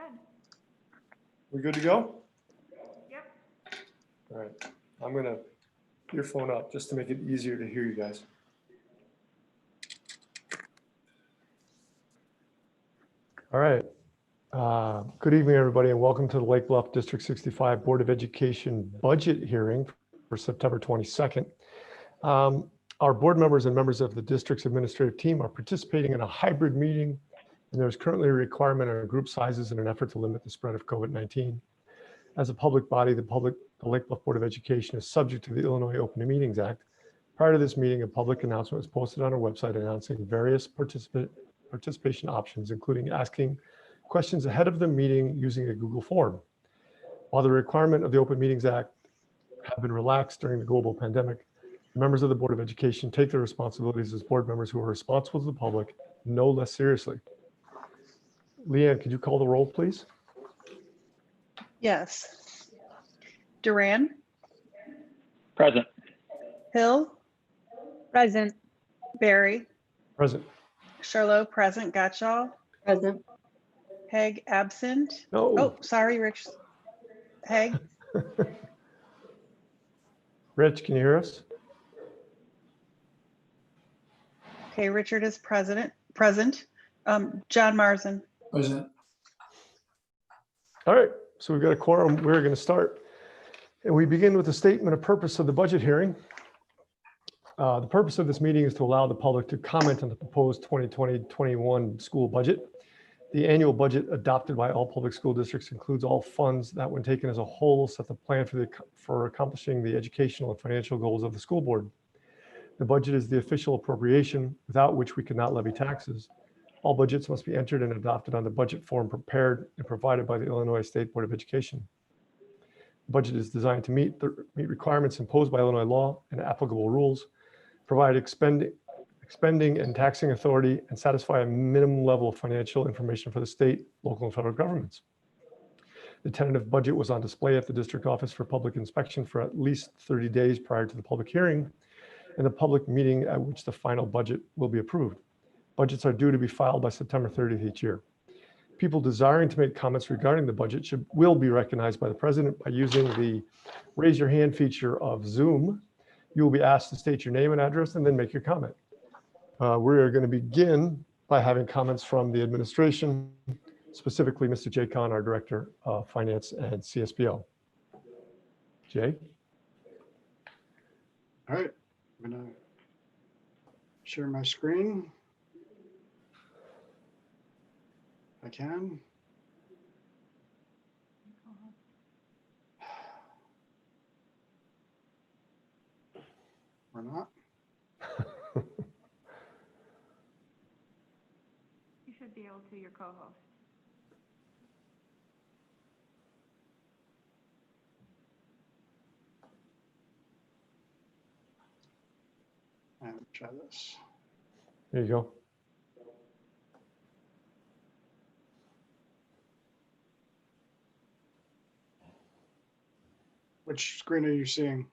ahead. We good to go? Yep. All right. I'm going to your phone up just to make it easier to hear you guys. All right. Good evening, everybody, and welcome to the Lake Bluff District 65 Board of Education budget hearing for September 22nd. Our board members and members of the district's administrative team are participating in a hybrid meeting, and there's currently a requirement on group sizes in an effort to limit the spread of COVID-19. As a public body, the Lake Bluff Board of Education is subject to the Illinois Open Meetings Act. Prior to this meeting, a public announcement was posted on our website announcing various participation options, including asking questions ahead of the meeting using a Google form. While the requirement of the Open Meetings Act have been relaxed during the global pandemic, members of the Board of Education take their responsibilities as board members who are responsible to the public no less seriously. Leanne, could you call the roll, please? Yes. Duran? Present. Hill? Present. Barry? Present. Charlot, present. Gotchall? Present. Haig, absent. No. Oh, sorry, Rich. Haig? Rich, can you hear us? Okay, Richard is present. John Marsden? Present. All right, so we've got a quorum. We're going to start. And we begin with the statement of purpose of the budget hearing. The purpose of this meeting is to allow the public to comment on the proposed 2020-21 school budget. The annual budget adopted by all public school districts includes all funds that, when taken as a whole, set the plan for accomplishing the educational and financial goals of the school board. The budget is the official appropriation without which we cannot levy taxes. All budgets must be entered and adopted on the budget form prepared and provided by the Illinois State Board of Education. The budget is designed to meet requirements imposed by Illinois law and applicable rules, provide expending and taxing authority, and satisfy a minimum level of financial information for the state, local, and federal governments. The tentative budget was on display at the district office for public inspection for at least 30 days prior to the public hearing and the public meeting at which the final budget will be approved. Budgets are due to be filed by September 30th each year. People desiring to make comments regarding the budget will be recognized by the president by using the raise your hand feature of Zoom. You will be asked to state your name and address and then make your comment. We're going to begin by having comments from the administration, specifically Mr. Jay Kahn, our Director of Finance and CSBO. Jay? All right, I'm going to share my screen. If I can. Or not. You should be able to, your co-host. And try this. There you go. Which screen are you seeing?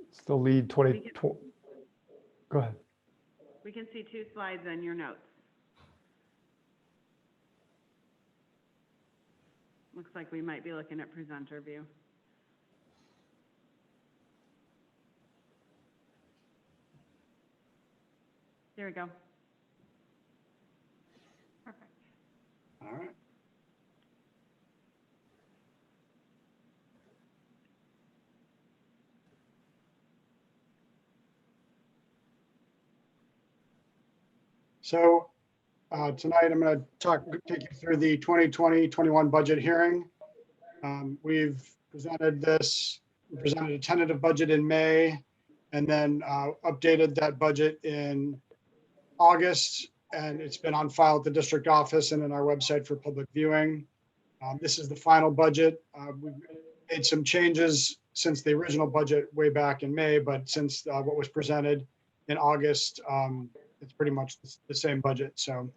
It's the lead 20. Go ahead. We can see 2 slides on your notes. Looks like we might be looking at presenter view. There we go. Perfect. All right. So tonight I'm going to take you through the 2020-21 budget hearing. We've presented a tentative budget in May, and then updated that budget in August, and it's been on file at the district office and in our website for public viewing. This is the final budget. We've made some changes since the original budget way back in May, but since what was presented in August, it's pretty much the same budget. So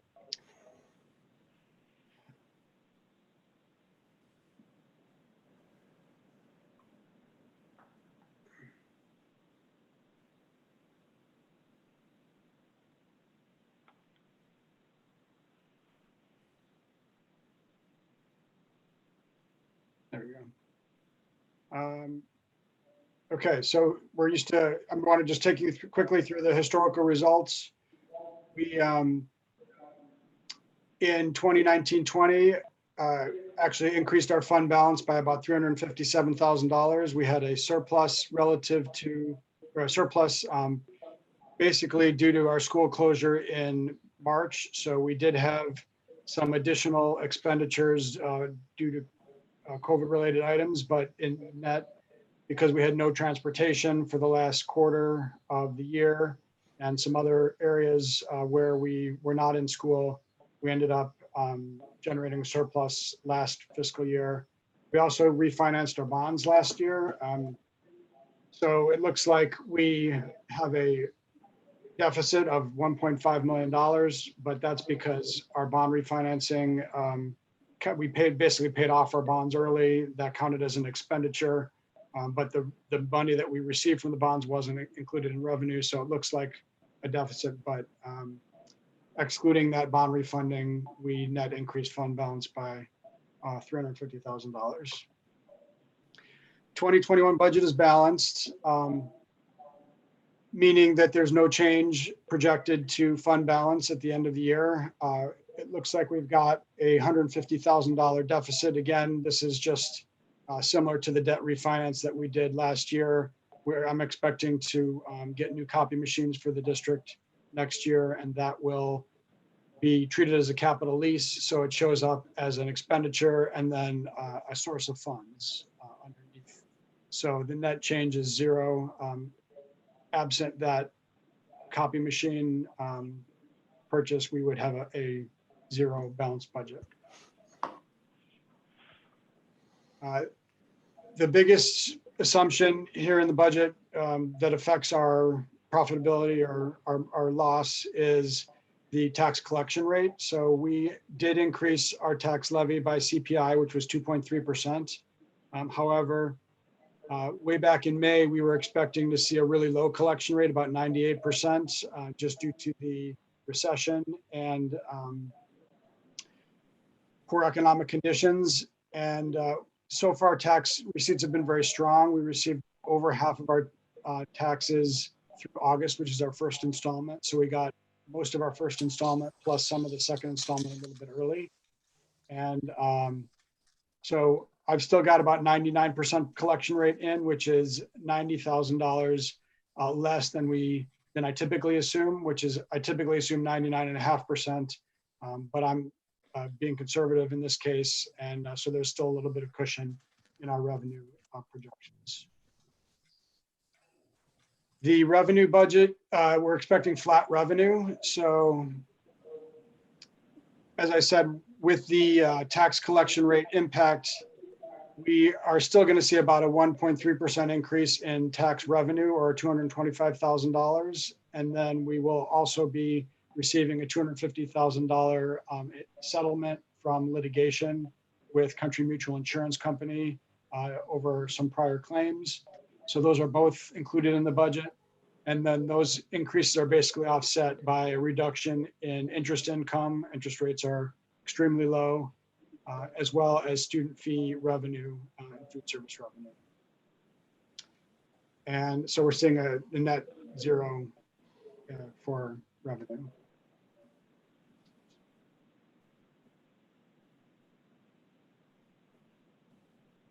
Okay, so we're used to, I want to just take you quickly through the historical results. We, in 2019-20, actually increased our fund balance by about $357,000. We had a surplus relative to, or a surplus basically due to our school closure in March. So we did have some additional expenditures due to COVID-related items, but in net, because we had no transportation for the last quarter of the year and some other areas where we were not in school, we ended up generating a surplus last fiscal year. We also refinanced our bonds last year. So it looks like we have a deficit of $1.5 million, but that's because our bond refinancing, we basically paid off our bonds early. That counted as an expenditure. But the money that we received from the bonds wasn't included in revenue. So it looks like a deficit, but excluding that bond refunding, we net increased fund balance by $350,000. 2021 budget is balanced, meaning that there's no change projected to fund balance at the end of the year. It looks like we've got a $150,000 deficit. Again, this is just similar to the debt refinance that we did last year, where I'm expecting to get new copy machines for the district next year, and that will be treated as a capital lease. So it shows up as an expenditure and then a source of funds underneath. So the net change is zero. Absent that copy machine purchase, we would have a zero balanced budget. The biggest assumption here in the budget that affects our profitability or our loss is the tax collection rate. So we did increase our tax levy by CPI, which was 2.3%. However, way back in May, we were expecting to see a really low collection rate, about 98%, just due to the recession and poor economic conditions. And so far, tax receipts have been very strong. We received over half of our taxes through August, which is our first installment. So we got most of our first installment plus some of the second installment a little bit early. And so I've still got about 99% collection rate in, which is $90,000 less than I typically assume, which is I typically assume 99.5%, but I'm being conservative in this case, and so there's still a little bit of cushion in our revenue projections. The revenue budget, we're expecting flat revenue. So as I said, with the tax collection rate impact, we are still going to see about a 1.3% increase in tax revenue, or $225,000. And then we will also be receiving a $250,000 settlement from litigation with Country Mutual Insurance Company over some prior claims. So those are both included in the budget. And then those increases are basically offset by a reduction in interest income. Interest rates are extremely low, as well as student fee revenue and food service revenue. And so we're seeing a net zero for revenue.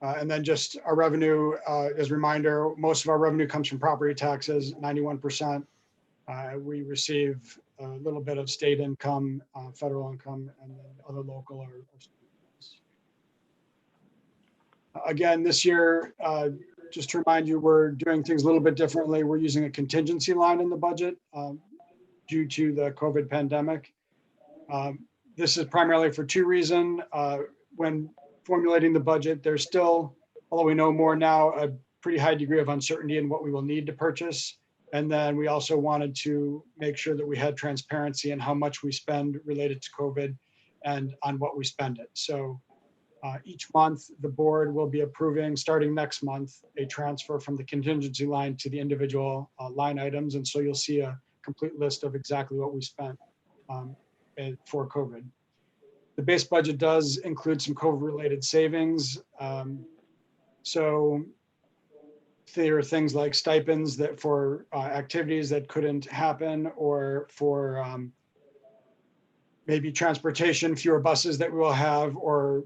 And then just our revenue, as a reminder, most of our revenue comes from property taxes, 91%. We receive a little bit of state income, federal income, and then other local or again, this year, just to remind you, we're doing things a little bit differently. We're using a contingency line in the budget due to the COVID pandemic. This is primarily for two reasons. When formulating the budget, there's still, although we know more now, a pretty high degree of uncertainty in what we will need to purchase. And then we also wanted to make sure that we had transparency in how much we spend related to COVID and on what we spend it. So each month, the board will be approving, starting next month, a transfer from the contingency line to the individual line items. And so you'll see a complete list of exactly what we spent for COVID. The base budget does include some COVID-related savings. So there are things like stipends that for activities that couldn't happen, or for maybe transportation, fewer buses that we will have, or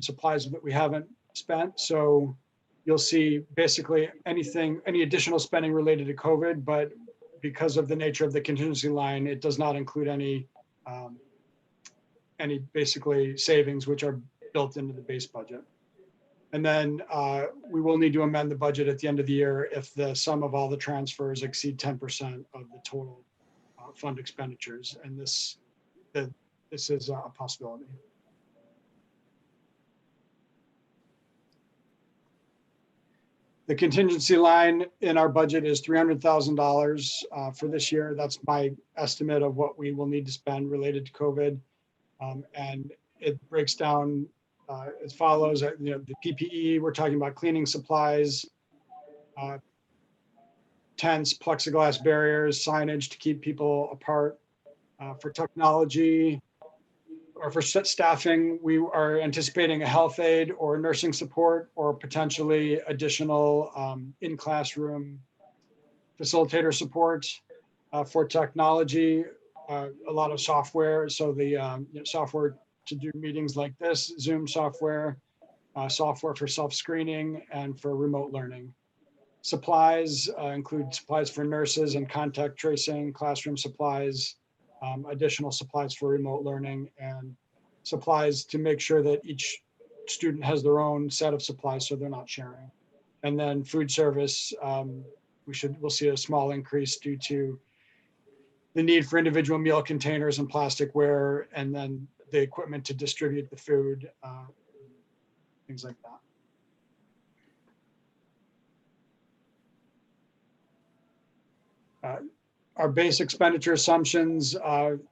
supplies that we haven't spent. So you'll see basically any additional spending related to COVID, but because of the nature of the contingency line, it does not include any basically savings, which are built into the base budget. And then we will need to amend the budget at the end of the year if the sum of all the transfers exceed 10% of the total fund expenditures. And this is a possibility. The contingency line in our budget is $300,000 for this year. That's my estimate of what we will need to spend related to COVID. And it breaks down as follows. The PPE, we're talking about cleaning supplies, tents, plexiglass barriers, signage to keep people apart. For technology or for staffing, we are anticipating a health aide or nursing support, or potentially additional in-classroom facilitator support. For technology, a lot of software. So the software to do meetings like this, Zoom software, software for self-screening, and for remote learning. Supplies include supplies for nurses and contact tracing, classroom supplies, additional supplies for remote learning, and supplies to make sure that each student has their own set of supplies so they're not sharing. And then food service, we'll see a small increase due to the need for individual meal containers and plasticware, and then the equipment to distribute the food, things like that. Our base expenditure assumptions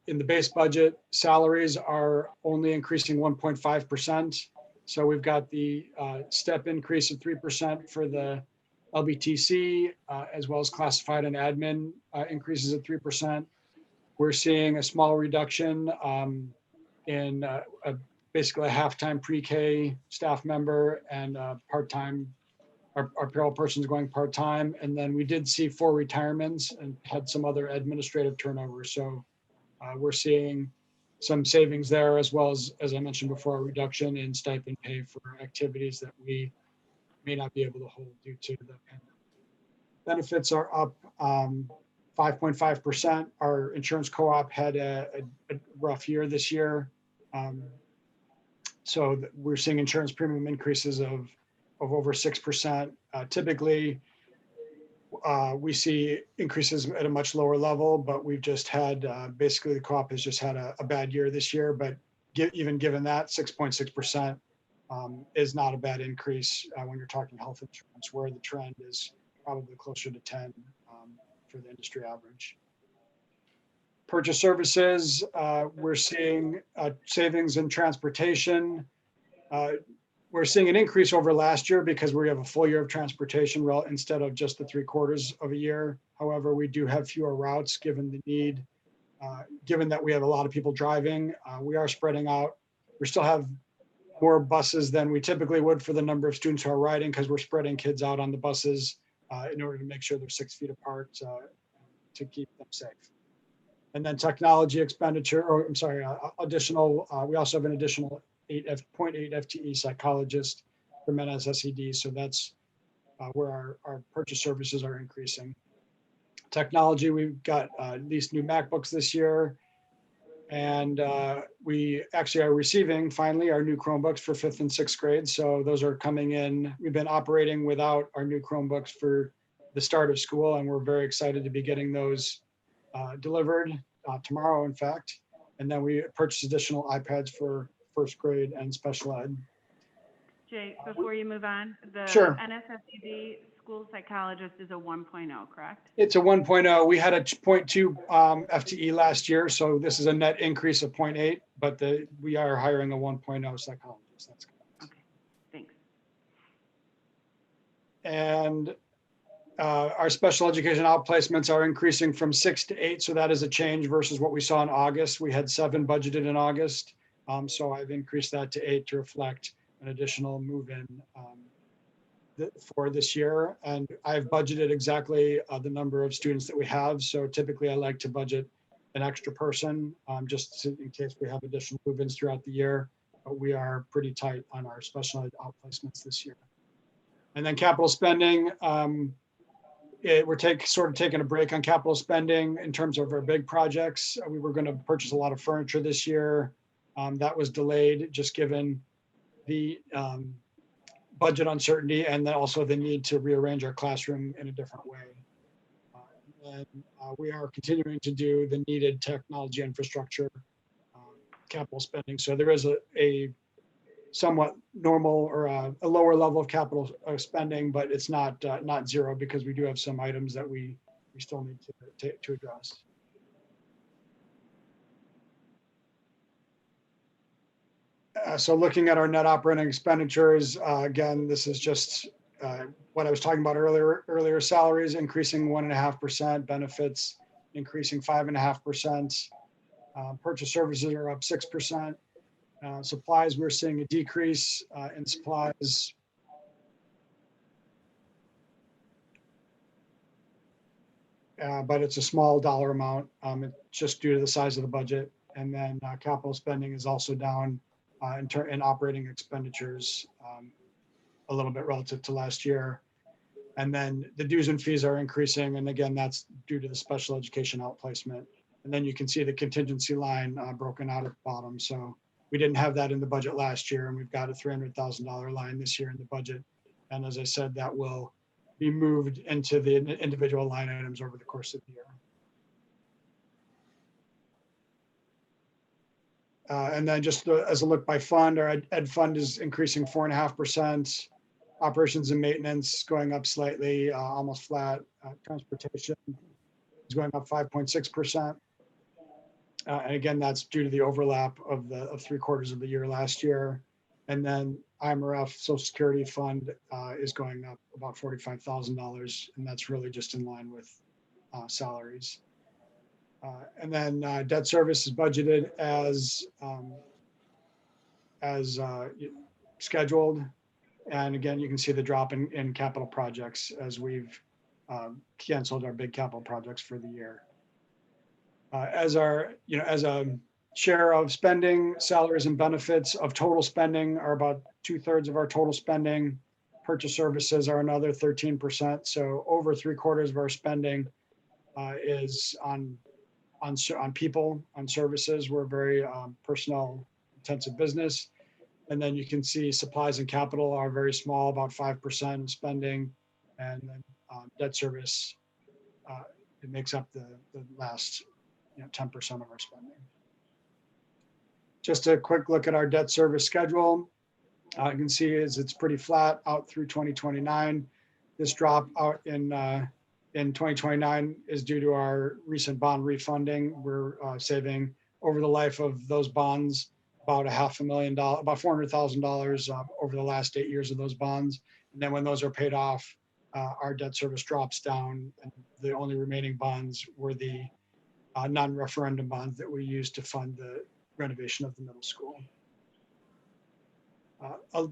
in the base budget, salaries are only increasing 1.5%. So we've got the step increase of 3% for the LBTC, as well as classified and admin increases of 3%. We're seeing a small reduction in basically a half-time pre-K staff member and part-time. Our payroll person's going part-time, and then we did see 4 retirements and had some other administrative turnover. So we're seeing some savings there, as well as I mentioned before, a reduction in stipend pay for activities that we may not be able to hold due to the pandemic. Benefits are up 5.5%. Our insurance co-op had a rough year this year. So we're seeing insurance premium increases of over 6%. Typically, we see increases at a much lower level, but we've just had, basically the co-op has just had a bad year this year, but even given that, 6.6% is not a bad increase when you're talking health insurance, where the trend is probably closer to 10 for the industry average. Purchase services, we're seeing savings in transportation. We're seeing an increase over last year because we have a full year of transportation instead of just the 3/4 of a year. However, we do have fewer routes given the need, given that we have a lot of people driving. We are spreading out. We still have more buses than we typically would for the number of students who are riding, because we're spreading kids out on the buses in order to make sure they're 6 feet apart to keep them safe. And then technology expenditure, additional, we also have an additional 0.8 FTE psychologist for MENAS SED. So that's where our purchase services are increasing. Technology, we've got these new MacBooks this year. And we actually are receiving finally our new Chromebooks for 5th and 6th grade. So those are coming in. We've been operating without our new Chromebooks for the start of school, and we're very excited to be getting those delivered tomorrow, in fact. And then we purchased additional iPads for 1st grade and special ed. Jay, before you move on, the Sure. NSSED school psychologist is a 1.0, correct? It's a 1.0. We had a 0.2 FTE last year, so this is a net increase of 0.8, but we are hiring a 1.0 psychologist. That's correct. Okay, thanks. And our special education outplacements are increasing from 6 to 8, so that is a change versus what we saw in August. We had 7 budgeted in August, so I've increased that to 8 to reflect an additional move-in for this year. And I've budgeted exactly the number of students that we have. So typically I like to budget an extra person just in case we have additional move-ins throughout the year. But we are pretty tight on our special ed outplacements this year. And then capital spending, we're taking a break on capital spending in terms of our big projects. We were going to purchase a lot of furniture this year. That was delayed just given the budget uncertainty and then also the need to rearrange our classroom in a different way. And we are continuing to do the needed technology infrastructure capital spending. So there is a somewhat normal or a lower level of capital spending, but it's not zero because we do have some items that we still need to address. So looking at our net operating expenditures, again, this is just what I was talking about earlier, salaries increasing 1.5%, benefits increasing 5.5%, purchase services are up 6%. Supplies, we're seeing a decrease in supplies. But it's a small dollar amount. It's just due to the size of the budget. And then capital spending is also down in operating expenditures a little bit relative to last year. And then the dues and fees are increasing. And again, that's due to the special education outplacement. And then you can see the contingency line broken out at the bottom. So we didn't have that in the budget last year, and we've got a $300,000 line this year in the budget. And as I said, that will be moved into the individual line items over the course of the year. And then just as a look by fund, our ed fund is increasing 4.5%. Operations and maintenance going up slightly, almost flat. Transportation is going up 5.6%. And again, that's due to the overlap of 3/4 of the year last year. And then IMRF Social Security Fund is going up about $45,000, and that's really just in line with salaries. And then debt service is budgeted as scheduled. And again, you can see the drop in capital projects as we've canceled our big capital projects for the year. As a share of spending, salaries and benefits of total spending are about 2/3 of our total spending. Purchase services are another 13%. So over 3/4 of our spending is on people, on services. We're a very personnel intensive business. And then you can see supplies and capital are very small, about 5% spending. And then debt service, it makes up the last 10% of our spending. Just a quick look at our debt service schedule. You can see it's pretty flat out through 2029. This drop out in 2029 is due to our recent bond refunding. We're saving over the life of those bonds about $500,000, about $400,000 over the last 8 years of those bonds. And then when those are paid off, our debt service drops down. And the only remaining bonds were the non-referendum bonds that we used to fund the renovation of the middle school.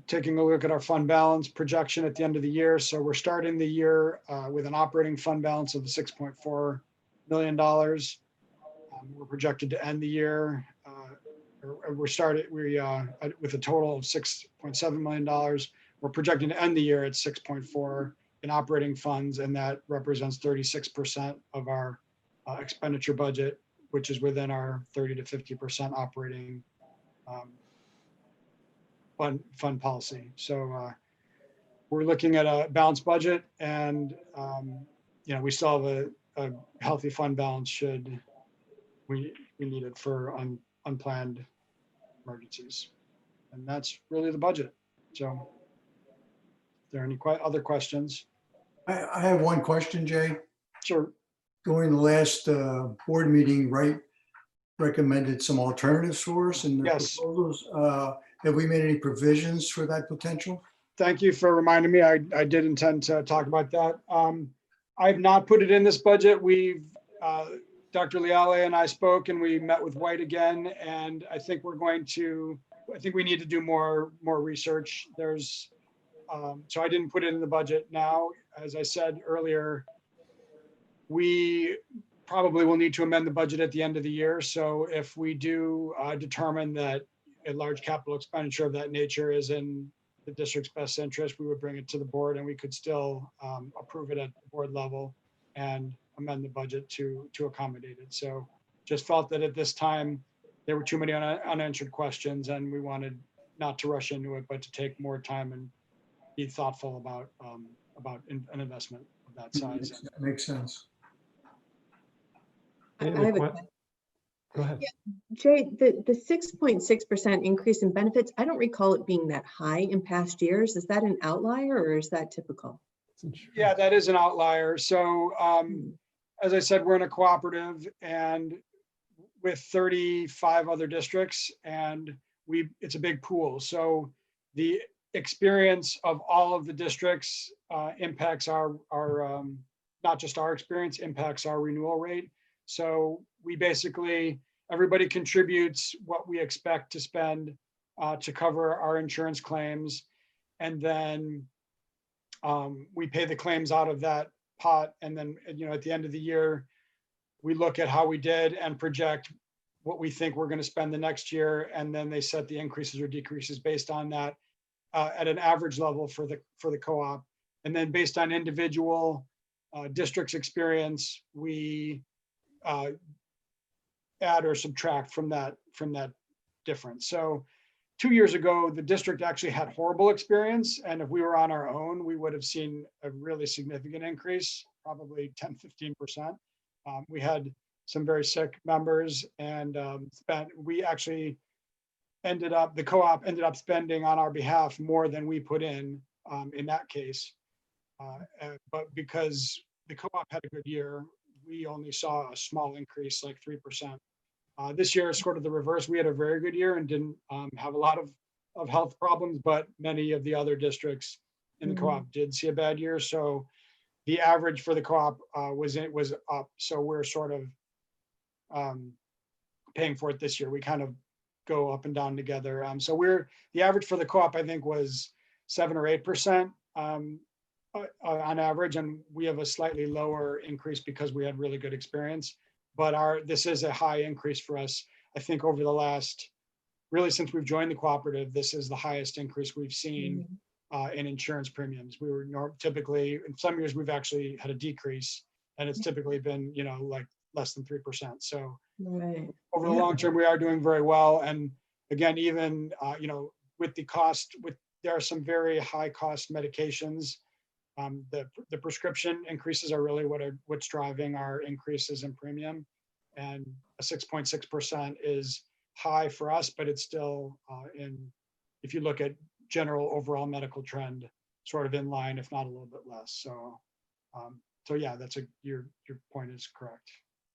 Taking a look at our fund balance projection at the end of the year. So we're starting the year with an operating fund balance of $6.4 million. We're projected to end the year, with a total of $6.7 million. We're projecting to end the year at 6.4 in operating funds, and that represents 36% of our expenditure budget, which is within our 30 to 50% operating fund policy. So we're looking at a balanced budget, and we still have a healthy fund balance should we need it for unplanned emergencies. And that's really the budget. So if there are any other questions? I have one question, Jay. Sure. During the last board meeting, Wright recommended some alternatives for us in the Yes. proposals. Have we made any provisions for that potential? Thank you for reminding me. I did intend to talk about that. I've not put it in this budget. Dr. Leale and I spoke, and we met with White again, and I think we need to do more research. There's So I didn't put it in the budget now. As I said earlier, we probably will need to amend the budget at the end of the year. So if we do determine that a large capital expenditure of that nature is in the district's best interest, we would bring it to the board and we could still approve it at the board level and amend the budget to accommodate it. So just felt that at this time, there were too many unanswered questions and we wanted not to rush into it, but to take more time and be thoughtful about an investment of that size. Makes sense. Any I other have a que- Go ahead. Jay, the 6.6% increase in benefits, I don't recall it being that high in past years. Is that an outlier or is that typical? Yeah, that is an outlier. So as I said, we're in a cooperative and with 35 other districts and it's a big pool. So the experience of all of the districts impacts our not just our experience, impacts our renewal rate. So we basically, everybody contributes what we expect to spend to cover our insurance claims. And then we pay the claims out of that pot. And then, at the end of the year, we look at how we did and project what we think we're going to spend the next year. And then they set the increases or decreases based on that at an average level for the co-op. And then based on individual districts' experience, we add or subtract from that difference. So 2 years ago, the district actually had horrible experience. And if we were on our own, we would have seen a really significant increase, probably 10, 15%. We had some very sick members and we actually the co-op ended up spending on our behalf more than we put in that case. But because the co-op had a good year, we only saw a small increase, like 3%. This year is sort of the reverse. We had a very good year and didn't have a lot of health problems, but many of the other districts in the co-op did see a bad year. So the average for the co-op was up. So we're sort of paying for it this year. We kind of go up and down together. So the average for the co-op, I think, was 7 or 8% on average, and we have a slightly lower increase because we had really good experience. But this is a high increase for us. I think over the last, really since we've joined the cooperative, this is the highest increase we've seen in insurance premiums. We were typically, in some years, we've actually had a decrease, and it's typically been, like less than 3%. So over the long term, we are doing very well. And again, even, with the cost, there are some very high cost medications. The prescription increases are really what's driving our increases in premium, and a 6.6% is high for us, but it's still if you look at general overall medical trend, sort of in line, if not a little bit less. So yeah, your point is correct.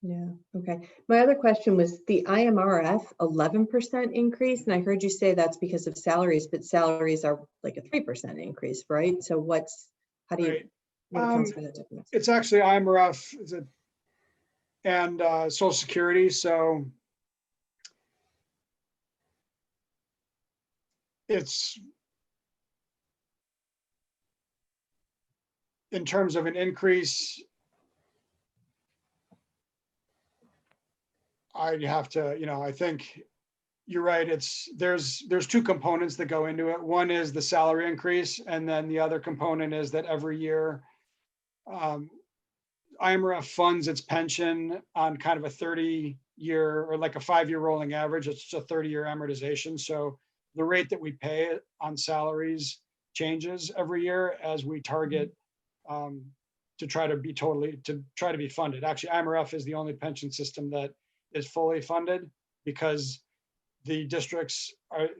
Yeah. Okay. My other question was the IMRF 11% increase, and I heard you say that's because of salaries, but salaries are like a 3% increase, right? So how do you, what accounts for that difference? It's actually IMRF and Social Security. So it's in terms of an increase, I'd have to, I think you're right. There's two components that go into it. One is the salary increase, and then the other component is that every year IMRF funds its pension on kind of a 30-year or like a 5-year rolling average. It's just a 30-year amortization. So the rate that we pay on salaries changes every year as we target to try to be funded. Actually, IMRF is the only pension system that is fully funded because the districts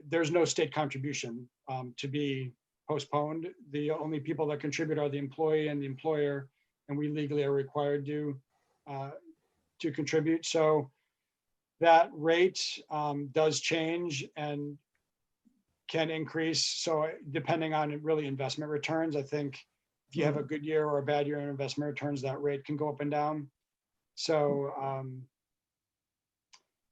there's no state contribution to be postponed. The only people that contribute are the employee and the employer, and we legally are required to contribute. So that rate does change and can increase. So depending on really investment returns, I think if you have a good year or a bad year in investment returns, that rate can go up and down. So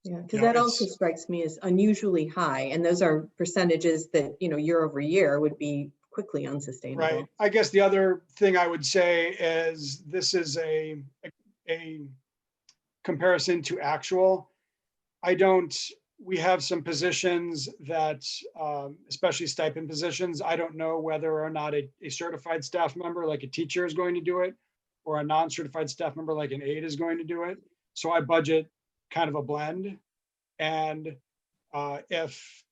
yeah, because that also strikes me as unusually high, and those are percentages that year over year would be quickly unsustainable. Right. I guess the other thing I would say is this is a comparison to actual. We have some positions that, especially stipend positions, I don't know whether or not a certified staff member, like a teacher, is going to do it, or a non-certified staff member, like an aide, is going to do it. So I budget kind of a blend. And if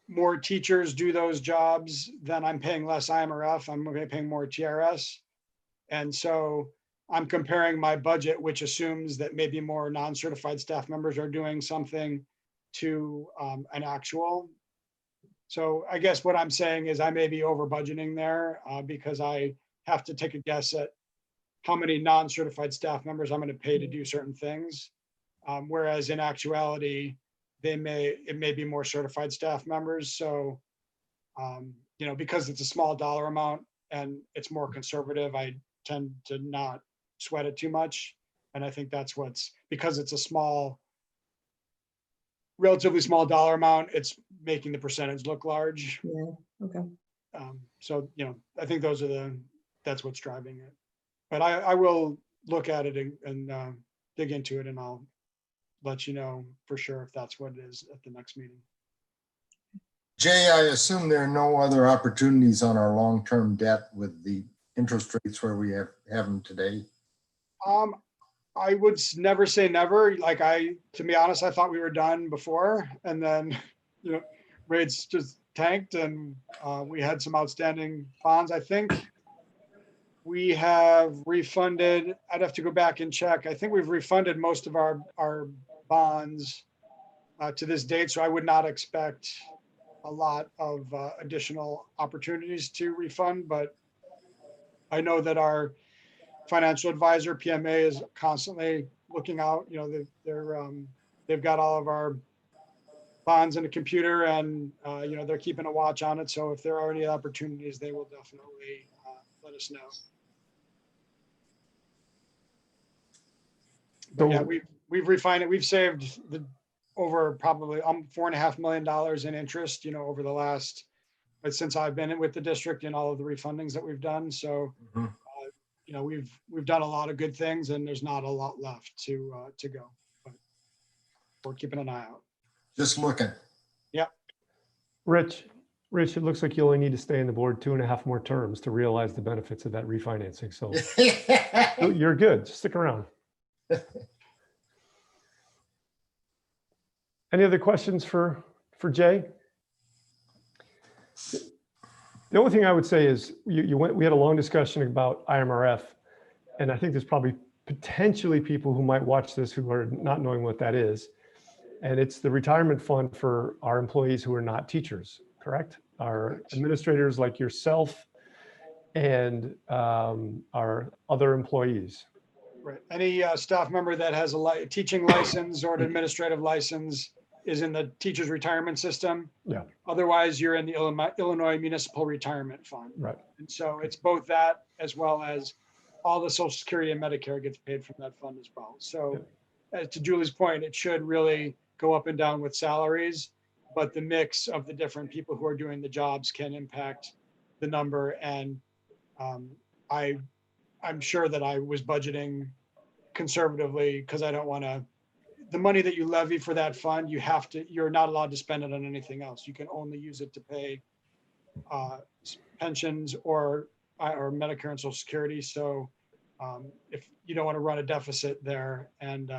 more teachers do those jobs, then I'm paying less IMRF, I'm paying more TRS. And so I'm comparing my budget, which assumes that maybe more non-certified staff members are doing something, to an actual. So I guess what I'm saying is I may be over budgeting there because I have to take a guess at how many non-certified staff members I'm going to pay to do certain things. Whereas in actuality, it may be more certified staff members. So, you know, because it's a small dollar amount and it's more conservative, I tend to not sweat it too much. And I think that's because it's a relatively small dollar amount, it's making the percentage look large. Yeah, okay. So, you know, I think that's what's driving it. But I will look at it and dig into it, and I'll let you know for sure if that's what it is at the next meeting. Jay, I assume there are no other opportunities on our long-term debt with the interest rates where we have them today. I would never say never. Like to be honest, I thought we were done before, and then, you know, rates just tanked, and we had some outstanding bonds. I think we have refunded. I'd have to go back and check. I think we've refunded most of our bonds to this date, so I would not expect a lot of additional opportunities to refund. But I know that our financial advisor, PMA, is constantly looking out. You know, they've got all of our bonds in the computer, and you know, they're keeping a watch on it. So if there are any opportunities, they will definitely let us know. But yeah, we've refined it. We've saved over probably $4.5 million in interest, you know, over the last, but since I've been with the district and all of the refundings that we've done. So, you know, we've done a lot of good things, and there's not a lot left to go, but we're keeping an eye out. Just looking. Yeah. Rich, it looks like you only need to stay on the board 2.5 more terms to realize the benefits of that refinancing. So you're good. Just stick around. Any other questions for Jay? The only thing I would say is we had a long discussion about IMRF, and I think there's probably potentially people who might watch this who are not knowing what that is. And it's the retirement fund for our employees who are not teachers, correct? Our administrators like yourself and our other employees. Right. Any staff member that has a teaching license or an administrative license is in the teacher's retirement system. Yeah. Otherwise, you're in the Illinois Municipal Retirement Fund. Right. And so it's both that, as well as all the Social Security and Medicare gets paid from that fund as well. So to Julie's point, it should really go up and down with salaries, but the mix of the different people who are doing the jobs can impact the number. And I'm sure that I was budgeting conservatively because I don't want to, the money that you levy for that fund, you're not allowed to spend it on anything else. You can only use it to pay pensions or Medicare and Social Security. So if you don't want to run a deficit there, and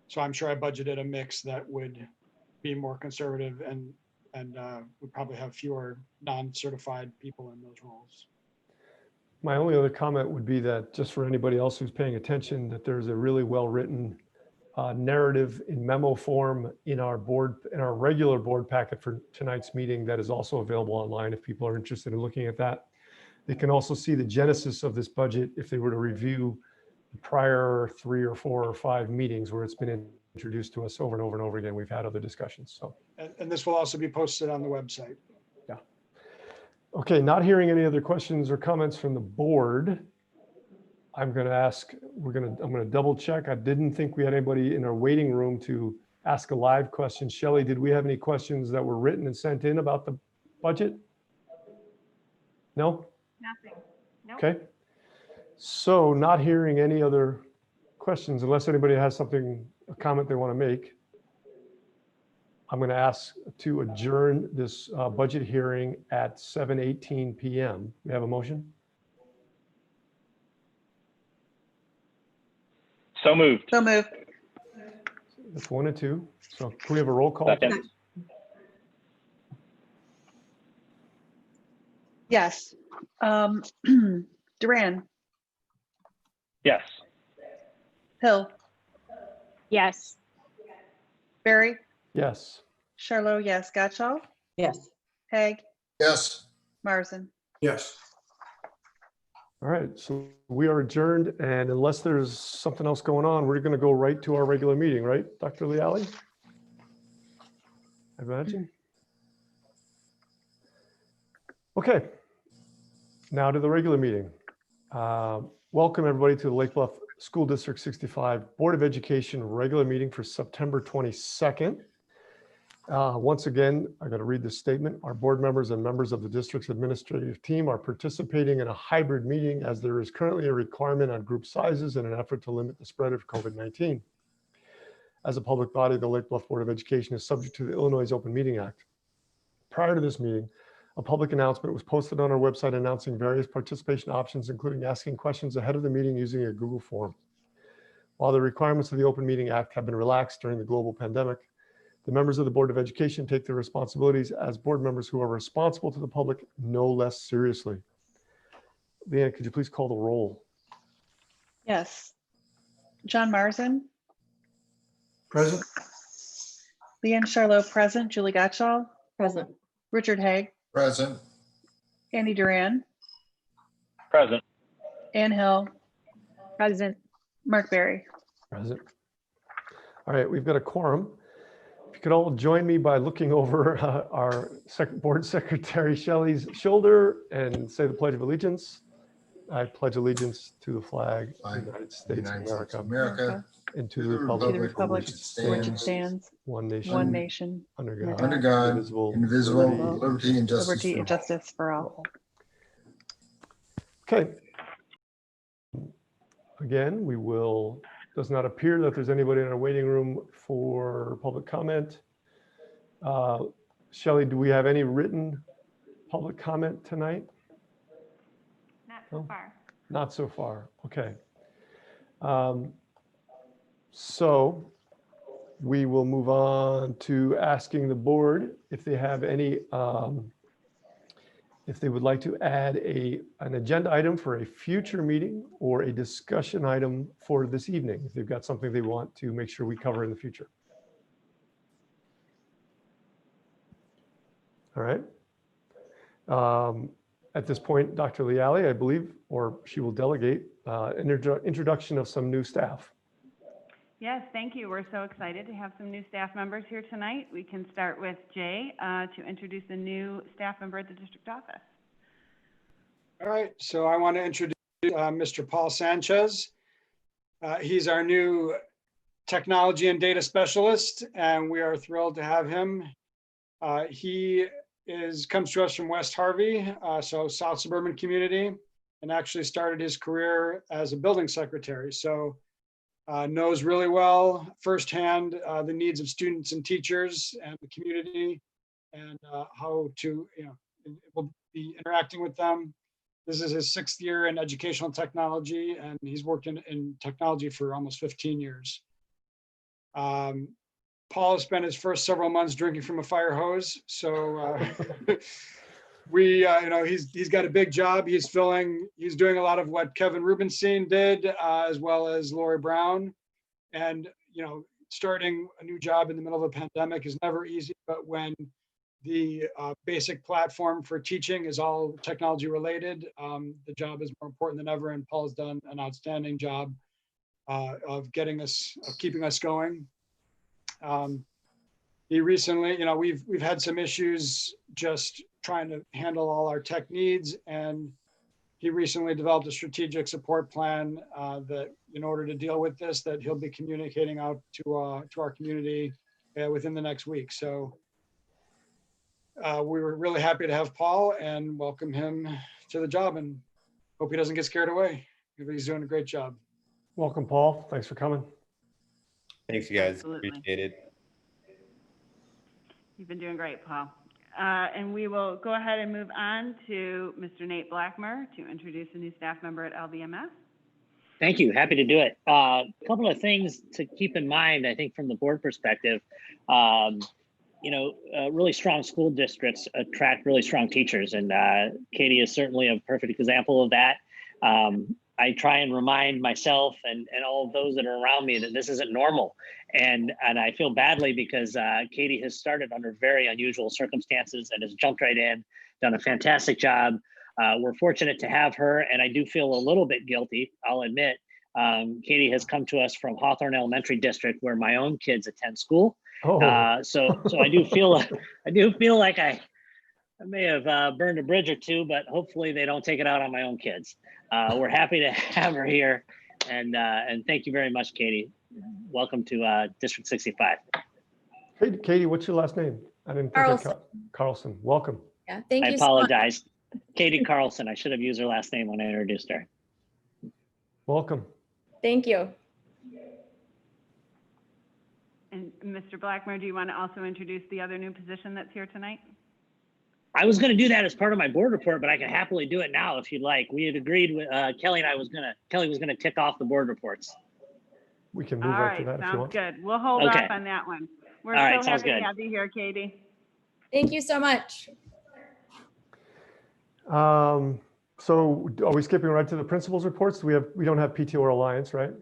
so I'm sure I budgeted a mix that would be more conservative and would probably have fewer non-certified people in those roles. My only other comment would be that just for anybody else who's paying attention, that there's a really well-written narrative in memo form in our regular board packet for tonight's meeting that is also available online if people are interested in looking at that. They can also see the genesis of this budget if they were to review the prior 3 or 4 or 5 meetings where it's been introduced to us over and over and over again. We've had other discussions. So, and this will also be posted on the website. Yeah. Okay, not hearing any other questions or comments from the board. I'm going to double check. I didn't think we had anybody in our waiting room to ask a live question. Shelley, did we have any questions that were written and sent in about the budget? No? Nothing. Nope. Okay. So not hearing any other questions, unless anybody has something, a comment they want to make, I'm going to ask to adjourn this budget hearing at 7:18 PM. We have a motion? So moved. So moved. That's 1 and 2. So can we have a roll call? Second. Yes. Duran, Yes. Hill, Yes. Barry, Yes. Charlo, yes. Gotchall, Yes. Haig, Yes. Marzen. Yes. All right. So we are adjourned. And unless there's something else going on, we're going to go right to our regular meeting, right, Dr. Leali? I imagine. Okay. Now to the regular meeting. Welcome everybody to the Lake Bluff School District 65 Board of Education regular meeting for September 22nd. Once again, I got to read this statement. Our board members and members of the district's administrative team are participating in a hybrid meeting as there is currently a requirement on group sizes in an effort to limit the spread of COVID-19. As a public body, the Lake Bluff Board of Education is subject to the Illinois Open Meeting Act. Prior to this meeting, a public announcement was posted on our website announcing various participation options, including asking questions ahead of the meeting using a Google form. While the requirements of the Open Meeting Act have been relaxed during the global pandemic, the members of the Board of Education take their responsibilities as board members who are responsible to the public no less seriously. Leanne, could you please call the roll? Yes. John Marzen, Present? Leanne Charlo, present. Julie Gotchall, Present. Richard Haig, Present. Andy Duran, Present. Ann Hill, Present. Mark Barry. Present. All right, we've got a quorum. If you could all join me by looking over our board secretary Shelley's shoulder and say the Pledge of Allegiance. I pledge allegiance to the flag of the United States of United States of America America, and to the To the republic republic for for which it stands, one nation, one nation, under under God, under God, indivisible, indivisible, liberty with liberty and justice liberty for and all. justice for all. Okay. Again, we will, does not appear that there's anybody in our waiting room for public comment. Shelley, do we have any written public comment tonight? Not so Oh. far. Not so far. Okay. So we will move on to asking the board if they have any, if they would like to add an agenda item for a future meeting or a discussion item for this evening, if they've got something they want to make sure we cover in the future. All right. At this point, Dr. Leali, I believe, or she will delegate an introduction of some new staff. Yes, thank you. We're so excited to have some new staff members here tonight. We can start with Jay to introduce a new staff member at the district office. All right, so I want to introduce Mr. Paul Sanchez. He's our new technology and data specialist, and we are thrilled to have him. He comes to us from West Harvey, so South Suburban community, and actually started his career as a building secretary. So knows really well firsthand the needs of students and teachers and the community, and how to, will be interacting with them. This is his 6th year in educational technology, and he's worked in technology for almost 15 years. Paul has spent his first several months drinking from a fire hose. So he's got a big job. He's doing a lot of what Kevin Rubenstein did, as well as Lori Brown. And, starting a new job in the middle of a pandemic is never easy, but when the basic platform for teaching is all technology related, the job is more important than ever. And Paul's done an outstanding job of keeping us going. He recently, we've had some issues just trying to handle all our tech needs, and he recently developed a strategic support plan that, in order to deal with this, that he'll be communicating out to our community within the next week. So we were really happy to have Paul and welcome him to the job and hope he doesn't get scared away. He's doing a great job. Welcome, Paul. Thanks for coming. Thanks, you guys. Absolutely. Appreciate it. You've been doing great, Paul. And we will go ahead and move on to Mr. Nate Blackmer to introduce a new staff member at LBMS. Thank you. Happy to do it. A couple of things to keep in mind, I think, from the board perspective. Really strong school districts attract really strong teachers, and Katie is certainly a perfect example of that. I try and remind myself and all of those that are around me that this isn't normal. And I feel badly because Katie has started under very unusual circumstances and has jumped right in, done a fantastic job. We're fortunate to have her, and I do feel a little bit guilty, I'll admit. Katie has come to us from Hawthorne Elementary District, where my own kids attend school. Oh. So I do feel like I may have burned a bridge or two, but hopefully they don't take it out on my own kids. We're happy to have her here, and thank you very much, Katie. Welcome to District 65. Hey, Katie, what's your last name? I didn't think Carlson. Carlson. Welcome. Yeah, thank I you apologize. Katie Carlson. I should have used her last name when I introduced her. Welcome. so much. Thank you. And Mr. Blackmer, do you want to also introduce the other new position that's here tonight? I was going to do that as part of my board report, but I can happily do it now if you'd like. We had agreed with Kelly and Kelly was going to tick off the board reports. We can move All right right, to that if you sounds want. good. We'll hold Okay. off on that one. We're All right, so sounds happy good. to have you here, Katie. Thank you so much. So are we skipping right to the principals reports? We don't have PTO or Alliance, right?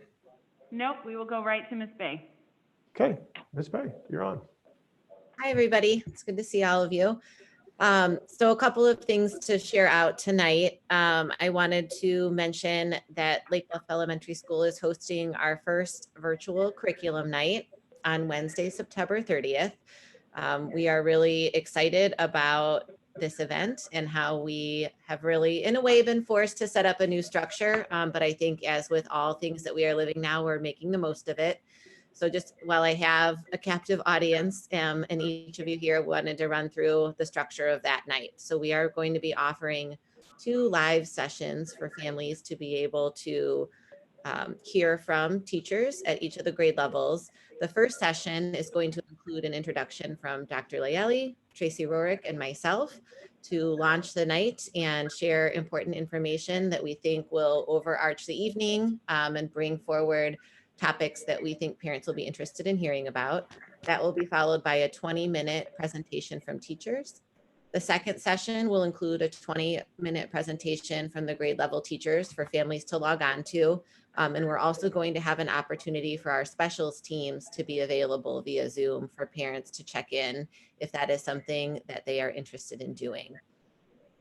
Nope, we will go right to Ms. Bay. Okay, Ms. Bay, you're on. Hi, everybody. It's good to see all of you. So a couple of things to share out tonight. I wanted to mention that Lake Bluff Elementary School is hosting our first virtual curriculum night on Wednesday, September 30th. We are really excited about this event and how we have really, in a way, been forced to set up a new structure. But I think as with all things that we are living now, we're making the most of it. So just while I have a captive audience and each of you here wanted to run through the structure of that night. So we are going to be offering 2 live sessions for families to be able to hear from teachers at each of the grade levels. The first session is going to include an introduction from Dr. Layali, Tracy Rorick, and myself to launch the night and share important information that we think will overarch the evening and bring forward topics that we think parents will be interested in hearing about. That will be followed by a 20-minute presentation from teachers. The second session will include a 20-minute presentation from the grade level teachers for families to log on to. And we're also going to have an opportunity for our specials teams to be available via Zoom for parents to check in if that is something that they are interested in doing.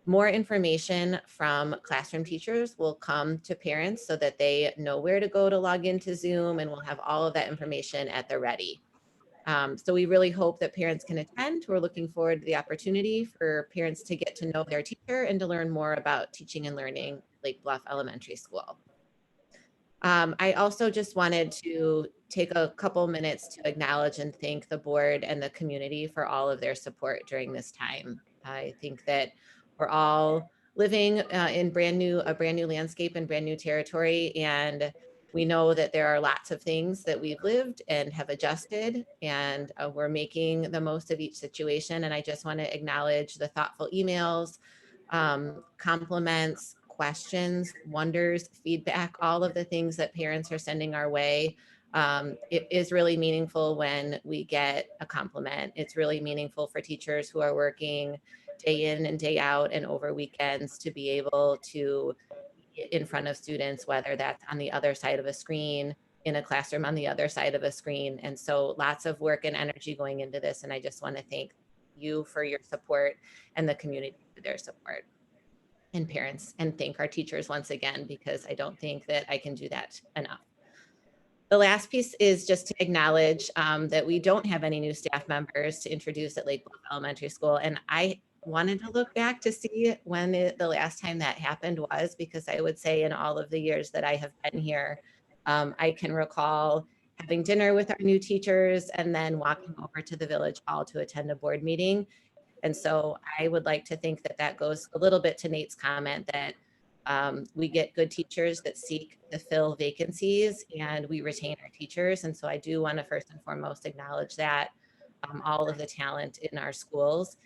More information from classroom teachers will come to parents so that they know where to go to log into Zoom, and we'll have all of that information at the ready. So we really hope that parents can attend. We're looking forward to the opportunity for parents to get to know their teacher and to learn more about teaching and learning Lake Bluff Elementary School. I also just wanted to take a couple minutes to acknowledge and thank the board and the community for all of their support during this time. I think that we're all living in a brand new landscape and brand new territory. And we know that there are lots of things that we've lived and have adjusted, and we're making the most of each situation. And I just want to acknowledge the thoughtful emails, compliments, questions, wonders, feedback, all of the things that parents are sending our way. It is really meaningful when we get a compliment. It's really meaningful for teachers who are working day in and day out and over weekends to be able to be in front of students, whether that's on the other side of a screen, in a classroom on the other side of a screen. And so lots of work and energy going into this. And I just want to thank you for your support and the community for their support, and parents, and thank our teachers once again, because I don't think that I can do that enough. The last piece is just to acknowledge that we don't have any new staff members to introduce at Lake Bluff Elementary School. And I wanted to look back to see when the last time that happened was, because I would say in all of the years that I have been here, I can recall having dinner with our new teachers and then walking over to the village hall to attend a board meeting. And so I would like to think that that goes a little bit to Nate's comment that we get good teachers that seek to fill vacancies, and we retain our teachers. And so I do want to first and foremost acknowledge that all of the talent in our schools.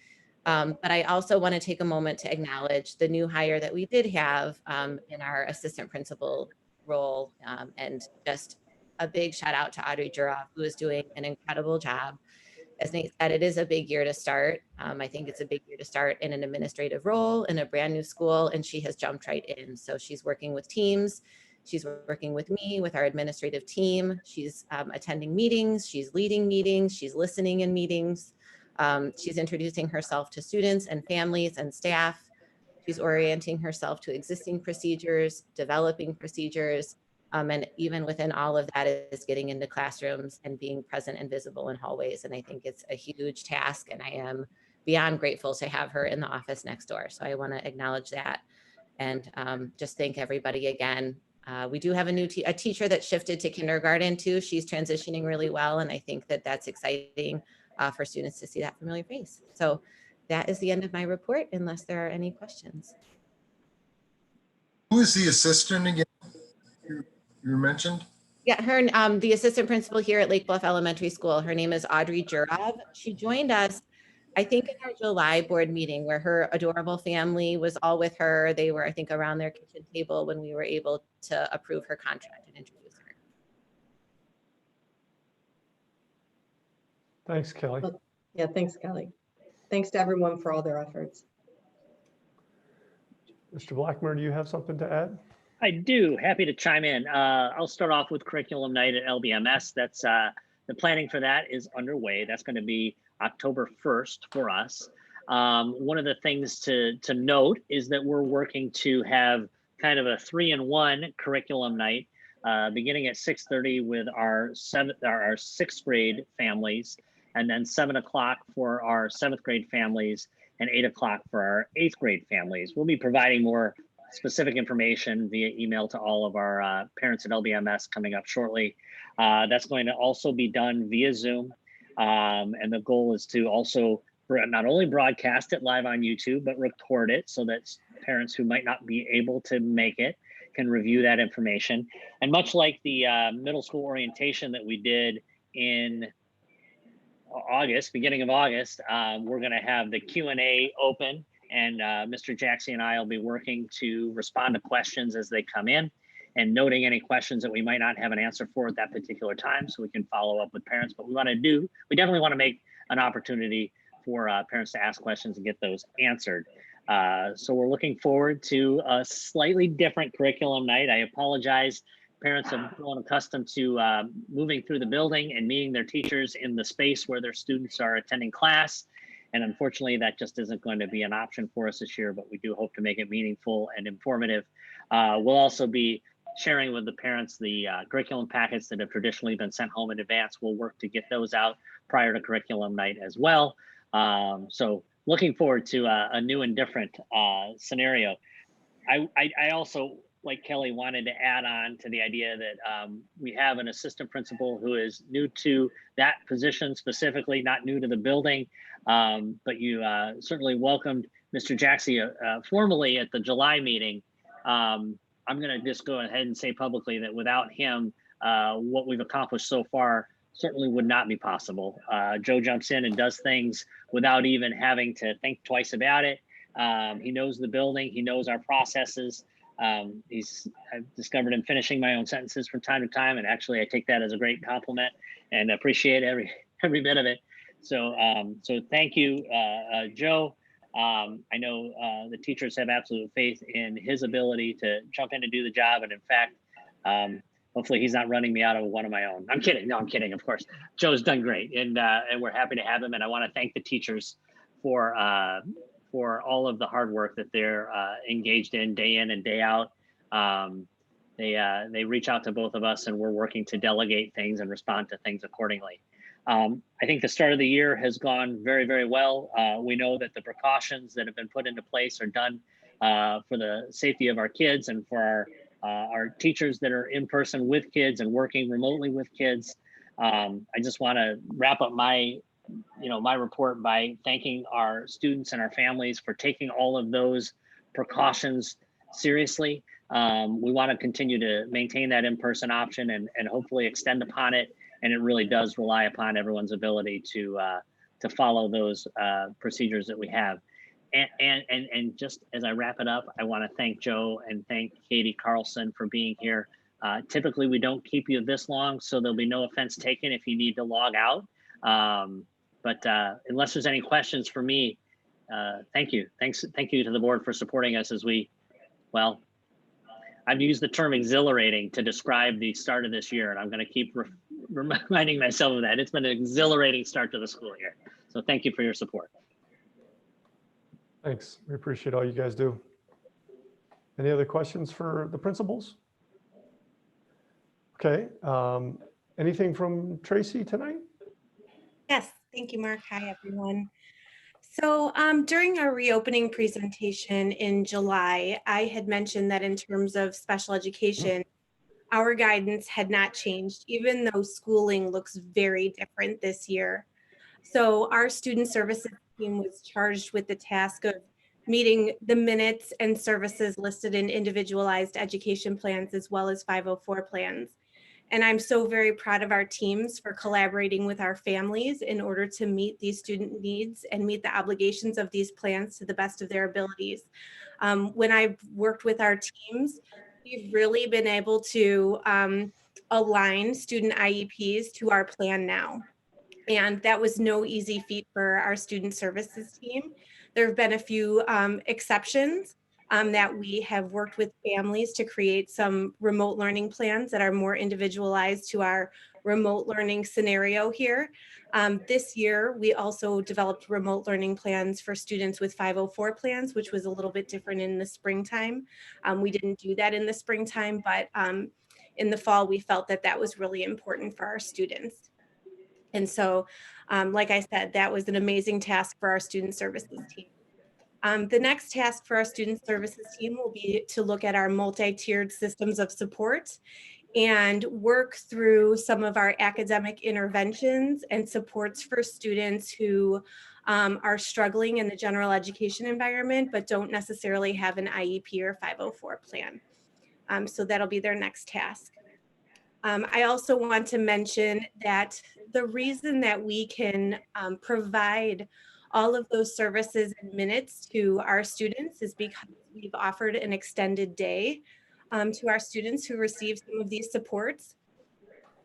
But I also want to take a moment to acknowledge the new hire that we did have in our assistant principal role, and just a big shout out to Audrey Jurov, who is doing an incredible job. As Nate said, it is a big year to start. I think it's a big year to start in an administrative role in a brand new school, and she has jumped right in. So she's working with teams. She's working with me, with our administrative team. She's attending meetings. She's leading meetings. She's listening in meetings. She's introducing herself to students and families and staff. She's orienting herself to existing procedures, developing procedures, and even within all of that is getting into classrooms and being present and visible in hallways. And I think it's a huge task, and I am beyond grateful to have her in the office next door. So I want to acknowledge that and just thank everybody again. We do have a teacher that shifted to kindergarten too. She's transitioning really well, and I think that that's exciting for students to see that familiar face. So that is the end of my report, unless there are any questions. Who is the assistant again? You mentioned? Yeah, her, the assistant principal here at Lake Bluff Elementary School, her name is Audrey Jurov. She joined us, I think, in our July board meeting where her adorable family was all with her. They were, I think, around their kitchen table when we were able to approve her contract and introduce her. Thanks, Kelly. Yeah, thanks, Kelly. Thanks to everyone for all their efforts. Mr. Blackmer, do you have something to add? I do. Happy to chime in. I'll start off with curriculum night at LBMS. That's the planning for that is underway. That's going to be October 1st for us. One of the things to note is that we're working to have kind of a 3-in-1 curriculum night, beginning at 6:30 with our sixth grade families, and then 7 o'clock for our 7th grade families, and 8 o'clock for our 8th grade families. We'll be providing more specific information via email to all of our parents at LBMS coming up shortly. That's going to also be done via Zoom. And the goal is to also not only broadcast it live on YouTube, but record it so that parents who might not be able to make it can review that information. And much like the middle school orientation that we did in August, beginning of August, we're going to have the Q&A open, and Mr. Jackson and I will be working to respond to questions as they come in and noting any questions that we might not have an answer for at that particular time, so we can follow up with parents. But we definitely want to make an opportunity for parents to ask questions and get those answered. So we're looking forward to a slightly different curriculum night. I apologize. Parents have grown accustomed to moving through the building and meeting their teachers in the space where their students are attending class. And unfortunately, that just isn't going to be an option for us this year, but we do hope to make it meaningful and informative. We'll also be sharing with the parents the curriculum packets that have traditionally been sent home in advance. We'll work to get those out prior to curriculum night as well. So looking forward to a new and different scenario. I also, like Kelly, wanted to add on to the idea that we have an assistant principal who is new to that position specifically, not new to the building, but you certainly welcomed Mr. Jackson formally at the July meeting. I'm going to just go ahead and say publicly that without him, what we've accomplished so far certainly would not be possible. Joe jumps in and does things without even having to think twice about it. He knows the building, he knows our processes. I've discovered him finishing my own sentences from time to time, and actually I take that as a great compliment and appreciate every bit of it. So so thank you, Joe. I know the teachers have absolute faith in his ability to jump in and do the job, and in fact, hopefully he's not running me out of one of my own. I'm kidding. No, I'm kidding. Of course, Joe's done great, and we're happy to have him. And I want to thank the teachers for all of the hard work that they're engaged in and day out. They reach out to both of us, and we're working to delegate things and respond to things accordingly. I think the start of the year has gone very, very well. We know that the precautions that have been put into place are done for the safety of our kids and for our teachers that are in person with kids and working remotely with kids. I just want to wrap up my my report by thanking our students and our families for taking all of those precautions seriously. We want to continue to maintain that in-person option and hopefully extend upon it. And it really does rely upon everyone's ability to follow those procedures that we have. And just as I wrap it up, I want to thank Joe and thank Katie Carlson for being here. Typically, we don't keep you this long, so there'll be no offense taken if you need to log out. But unless there's any questions for me, thank you. Thank you to the board for supporting us as I've used the term exhilarating to describe the start of this year, and I'm going to keep reminding myself of that. It's been an exhilarating start to the school year. So thank you for your support. Thanks. We appreciate all you guys do. Any other questions for the principals? Okay. Anything from Tracy tonight? Yes, thank you, Mark. Hi, everyone. So during our reopening presentation in July, I had mentioned that in terms of special education, our guidance had not changed, even though schooling looks very different this year. So our student services team was charged with the task of meeting the minutes and services listed in individualized education plans as well as 504 plans. And I'm so very proud of our teams for collaborating with our families in order to meet these student needs and meet the obligations of these plans to the best of their abilities. When I've worked with our teams, we've really been able to align student IEPs to our plan now. And that was no easy feat for our student services team. There have been a few exceptions that we have worked with families to create some remote learning plans that are more individualized to our remote learning scenario here. This year, we also developed remote learning plans for students with 504 plans, which was a little bit different in the springtime. We didn't do that in the springtime, but in the fall, we felt that that was really important for our students. And so, like I said, that was an amazing task for our student services team. The next task for our student services team will be to look at our multi-tiered systems of support and work through some of our academic interventions and supports for students who are struggling in the general education environment, but don't necessarily have an IEP or 504 plan. So that'll be their next task. I also want to mention that the reason that we can provide all of those services in minutes to our students is because we've offered an extended day to our students who receive some of these supports.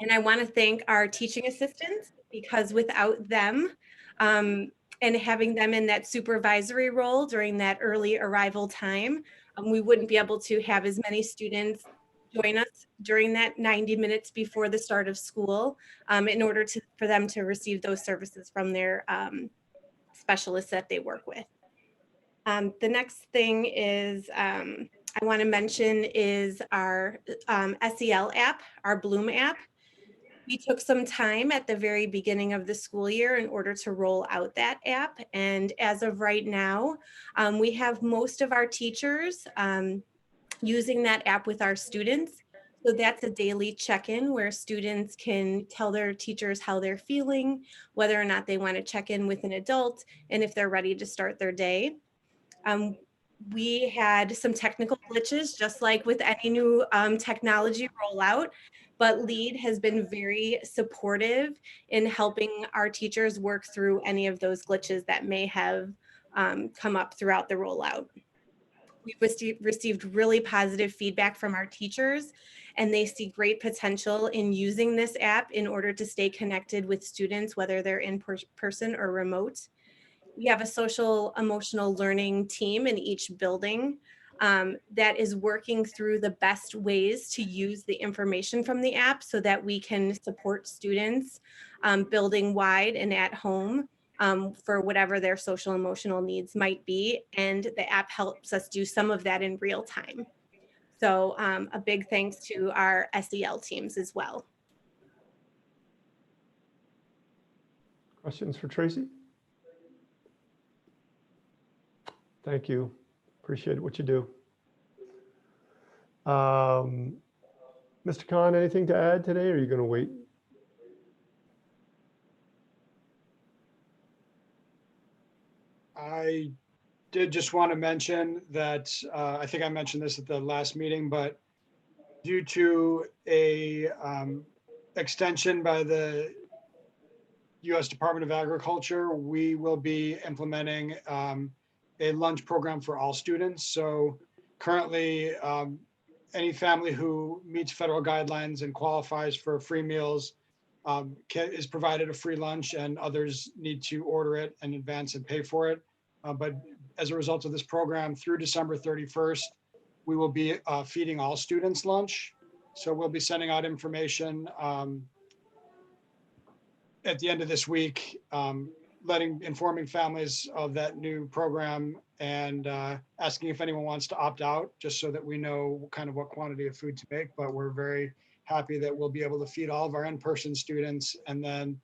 And I want to thank our teaching assistants, because without them and having them in that supervisory role during that early arrival time, we wouldn't be able to have as many students join us during that 90 minutes before the start of school in order for them to receive those services from their specialists that they work with. The next thing is I want to mention is our SEL app, our Bloom app. We took some time at the very beginning of the school year in order to roll out that app. And as of right now, we have most of our teachers using that app with our students. So that's a daily check-in where students can tell their teachers how they're feeling, whether or not they want to check in with an adult, and if they're ready to start their day. We had some technical glitches, just like with any new technology rollout, but LEAD has been very supportive in helping our teachers work through any of those glitches that may have come up throughout the rollout. We've received really positive feedback from our teachers, and they see great potential in using this app in order to stay connected with students, whether they're in person or remote. We have a social emotional learning team in each building that is working through the best ways to use the information from the app so that we can support students building wide and at home for whatever their social emotional needs might be. And the app helps us do some of that in real time. So a big thanks to our SEL teams as well. Questions for Tracy? Thank you. Appreciate what you do. Mr. Khan, anything to add today, or are you going to wait? I did just want to mention that, I think I mentioned this at the last meeting, but due to a extension by the U.S. Department of Agriculture, we will be implementing a lunch program for all students. So currently, any family who meets federal guidelines and qualifies for free meals is provided a free lunch, and others need to order it in advance and pay for it. But as a result of this program, through December 31st, we will be feeding all students lunch. So we'll be sending out information at the end of this week, informing families of that new program and asking if anyone wants to opt out, just so that we know kind of what quantity of food to make. But we're very happy that we'll be able to feed all of our in-person students, and then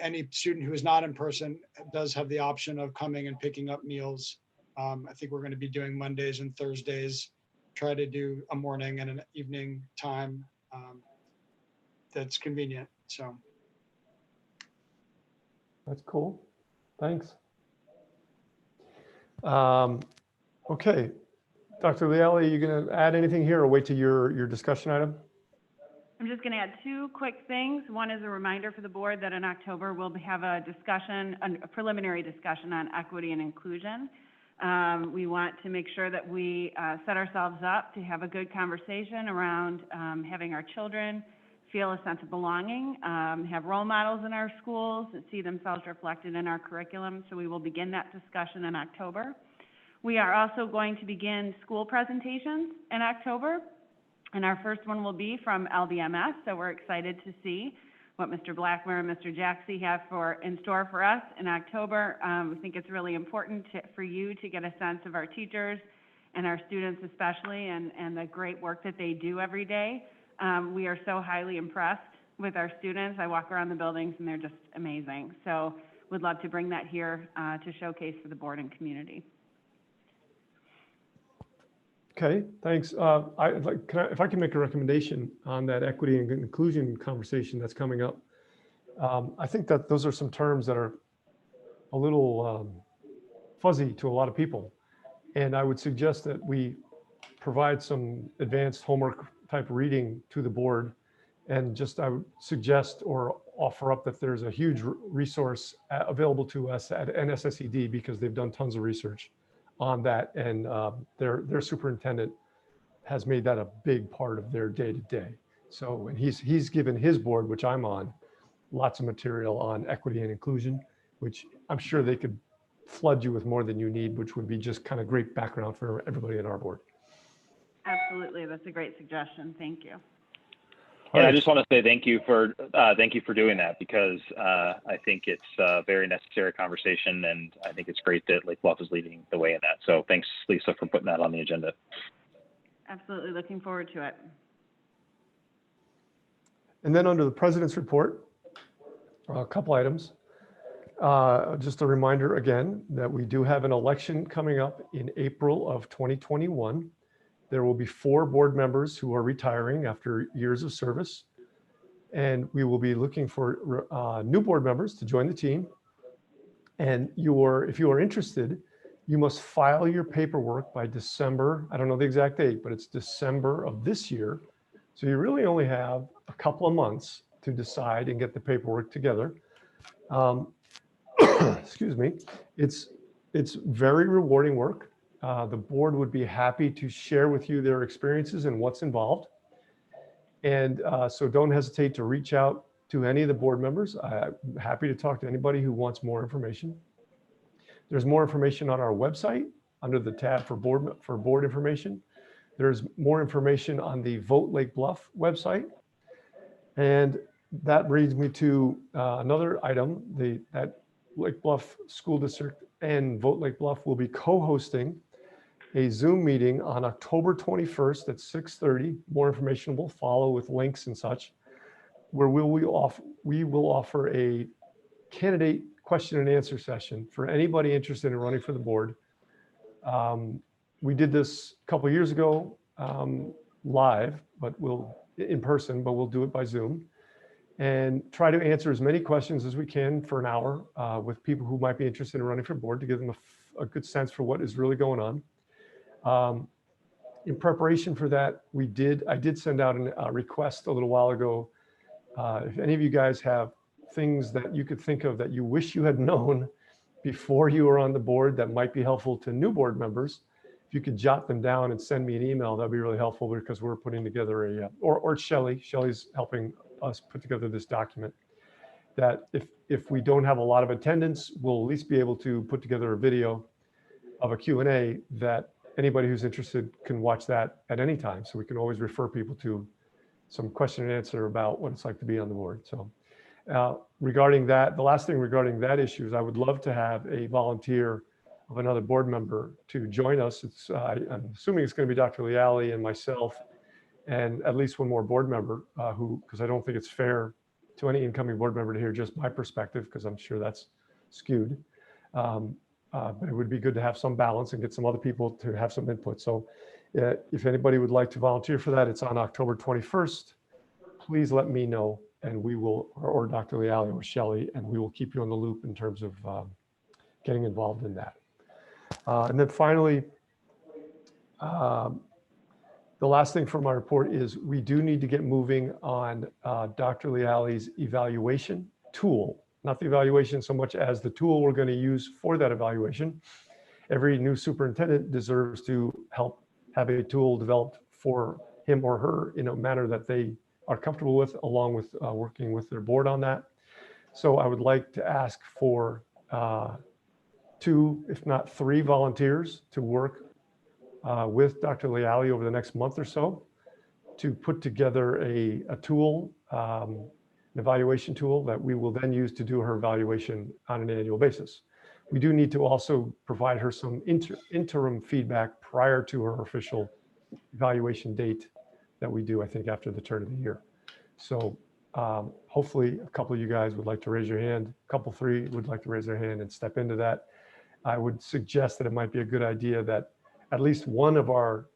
any student who is not in person does have the option of coming and picking up meals. I think we're going to be doing Mondays and Thursdays, try to do a morning and an evening time that's convenient. So. That's cool. Thanks. Okay. Dr. Leali, you going to add anything here or wait to your discussion item? I'm just going to add two quick things. One is a reminder for the board that in October we'll have a discussion, a preliminary discussion on equity and inclusion. We want to make sure that we set ourselves up to have a good conversation around having our children feel a sense of belonging, have role models in our schools that see themselves reflected in our curriculum. So we will begin that discussion in October. We are also going to begin school presentations in October, and our first one will be from LBMS. So we're excited to see what Mr. Blackmer and Mr. Jaxie have in store for us in October. We think it's really important for you to get a sense of our teachers and our students especially, and the great work that they do every day. We are so highly impressed with our students. I walk around the buildings and they're just amazing. So we'd love to bring that here to showcase for the board and community. Okay, thanks. If I can make a recommendation on that equity and inclusion conversation that's coming up. I think that those are some terms that are a little fuzzy to a lot of people. And I would suggest that we provide some advanced homework type reading to the board. And just I would suggest or offer up that there's a huge resource available to us at NSSED, because they've done tons of research on that. And their superintendent has made that a big part of their day-to-day. So, and he's given his board, which I'm on, lots of material on equity and inclusion, which I'm sure they could flood you with more than you need, which would be just kind of great background for everybody in our board. Absolutely, that's a great suggestion. Thank you. And I just want to say thank you for doing that, because I think it's a very necessary conversation, and I think it's great that Lake Bluff is leading the way in that. So thanks, Lisa, for putting that on the agenda. Absolutely, looking forward to it. And then under the president's report, a couple items. Just a reminder again that we do have an election coming up in April of 2021. There will be 4 board members who are retiring after years of service. And we will be looking for new board members to join the team. And if you are interested, you must file your paperwork by December. I don't know the exact date, but it's December of this year. So you really only have a couple of months to decide and get the paperwork together. Excuse me. It's very rewarding work. The board would be happy to share with you their experiences and what's involved. And so don't hesitate to reach out to any of the board members. I'm happy to talk to anybody who wants more information. There's more information on our website under the tab for board information. There's more information on the Vote Lake Bluff website. And that brings me to another item, that Lake Bluff School District and Vote Lake Bluff will be co-hosting a Zoom meeting on October 21st at 6:30. More information will follow with links and such, where we will offer a candidate question and answer session for anybody interested in running for the board. We did this a couple of years ago live, but in person, but we'll do it by Zoom. and try to answer as many questions as we can for an hour with people who might be interested in running for board to give them a good sense for what is really going on. In preparation for that, I did send out a request a little while ago. If any of you guys have things that you could think of that you wish you had known before you were on the board that might be helpful to new board members, if you could jot them down and send me an email, that'd be really helpful, because we're putting together or Shelley's helping us put together this document, that if we don't have a lot of attendance, we'll at least be able to put together a video of a Q&A that anybody who's interested can watch that at any time. So we can always refer people to some question and answer about what it's like to be on the board. So regarding that, the last thing regarding that issue is I would love to have a volunteer of another board member to join us. I'm assuming it's going to be Dr. Leali and myself, and at least one more board member because I don't think it's fair to any incoming board member to hear just my perspective, because I'm sure that's skewed. But it would be good to have some balance and get some other people to have some input. So if anybody would like to volunteer for that, it's on October 21st. Please let me know, and we will, or Dr. Leali or Shelley, and we will keep you on the loop in terms of getting involved in that. And then finally, the last thing from my report is we do need to get moving on Dr. Leali's evaluation tool. Not the evaluation so much as the tool we're going to use for that evaluation. Every new superintendent deserves to help have a tool developed for him or her in a manner that they are comfortable with, along with working with their board on that. So I would like to ask for 2, if not 3 volunteers to work with Dr. Leali over the next month or so to put together a tool, an evaluation tool that we will then use to do her evaluation on an annual basis. We do need to also provide her some interim feedback prior to her official evaluation date that we do, I think, after the turn of the year. So hopefully a couple of you guys would like to raise your hand, a couple 3 would like to raise their hand and step into that. I would suggest that it might be a good idea that at least one of our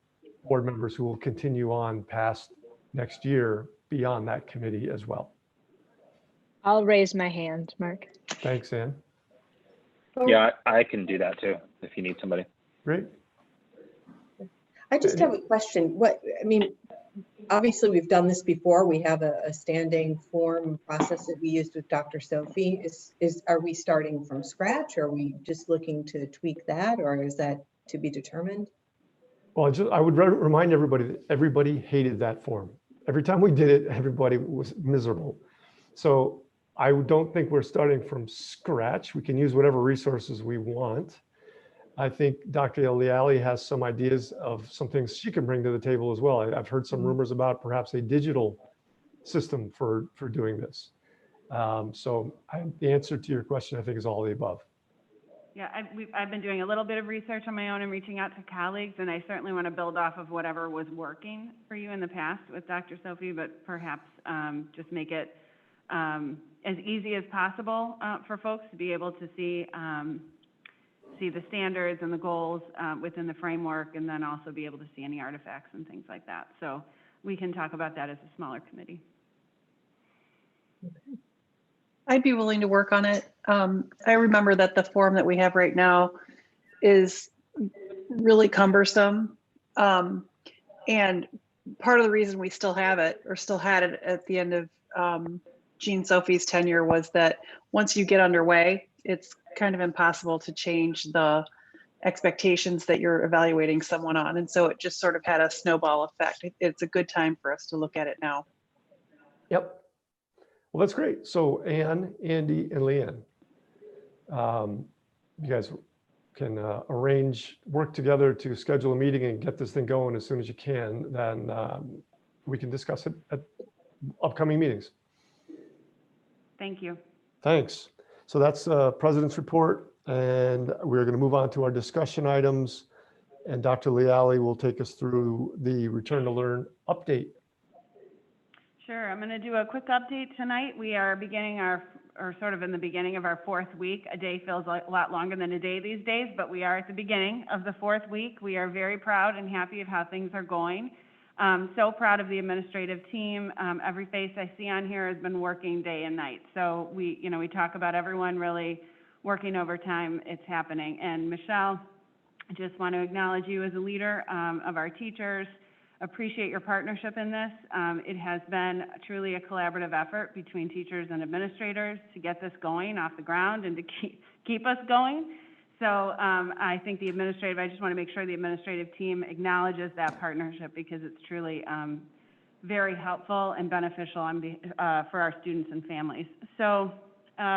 board members who will continue on past next year be on that committee as well. I'll raise my hand, Mark. Thanks, Ann. Yeah, I can do that too, if you need somebody. Great. I just have a question. Obviously we've done this before. We have a standing form process that we used with Dr. Sophie. Are we starting from scratch? Are we just looking to tweak that, or is that to be determined? Well, I would remind everybody that everybody hated that form. Every time we did it, everybody was miserable. So I don't think we're starting from scratch. We can use whatever resources we want. I think Dr. Leali has some ideas of some things she can bring to the table as well. I've heard some rumors about perhaps a digital system for doing this. So the answer to your question, I think, is all the above. Yeah, I've been doing a little bit of research on my own and reaching out to colleagues, and I certainly want to build off of whatever was working for you in the past with Dr. Sophie, but perhaps just make it as easy as possible for folks to be able to see the standards and the goals within the framework, and then also be able to see any artifacts and things like that. So we can talk about that as a smaller committee. I'd be willing to work on it. I remember that the form that we have right now is really cumbersome. And part of the reason we still have it, or still had it at the end of Jean Sophie's tenure, was that once you get underway, it's kind of impossible to change the expectations that you're evaluating someone on. And so it just sort of had a snowball effect. It's a good time for us to look at it now. Yep. Well, that's great. So Ann, Andy, and Leanne, you guys can work together to schedule a meeting and get this thing going as soon as you can. Then we can discuss it at upcoming meetings. Thank you. Thanks. So that's President's report, and we're going to move on to our discussion items. And Dr. Leali will take us through the Return to Learn update. Sure. I'm going to do a quick update tonight. We are beginning sort of in the beginning of our 4th week. A day feels a lot longer than a day these days, but we are at the beginning of the 4th week. We are very proud and happy of how things are going. So proud of the administrative team. Every face I see on here has been working day and night. So we talk about everyone really working overtime. It's happening. And Michelle, I just want to acknowledge you as a leader of our teachers. Appreciate your partnership in this. It has been truly a collaborative effort between teachers and administrators to get this going off the ground and to keep us going. So I think I just want to make sure the administrative team acknowledges that partnership because it's truly very helpful and beneficial for our students and families. So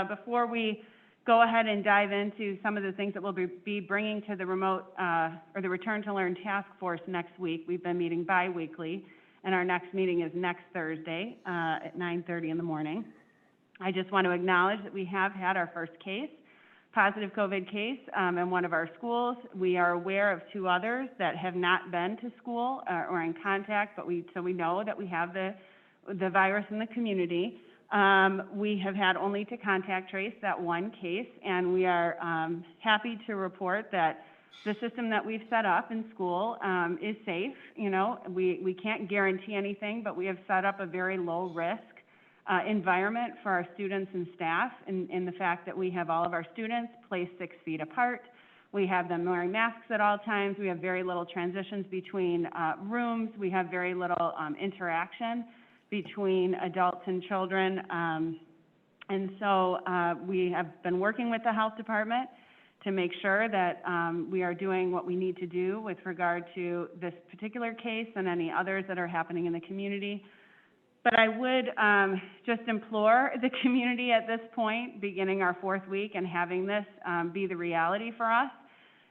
before we go ahead and dive into some of the things that we'll be bringing to the remote or the Return to Learn task force next week, we've been meeting bi-weekly, and our next meeting is next Thursday at 9:30 in the morning. I just want to acknowledge that we have had our first positive COVID case in one of our schools. We are aware of 2 others that have not been to school or in contact, so we know that we have the virus in the community. We have had only to contact trace that 1 case, and we are happy to report that the system that we've set up in school is safe. We can't guarantee anything, but we have set up a very low risk environment for our students and staff in the fact that we have all of our students placed 6 feet apart. We have them wearing masks at all times. We have very little transitions between rooms. We have very little interaction between adults and children. And so we have been working with the health department to make sure that we are doing what we need to do with regard to this particular case and any others that are happening in the community. But I would just implore the community at this point, beginning our 4th week and having this be the reality for us,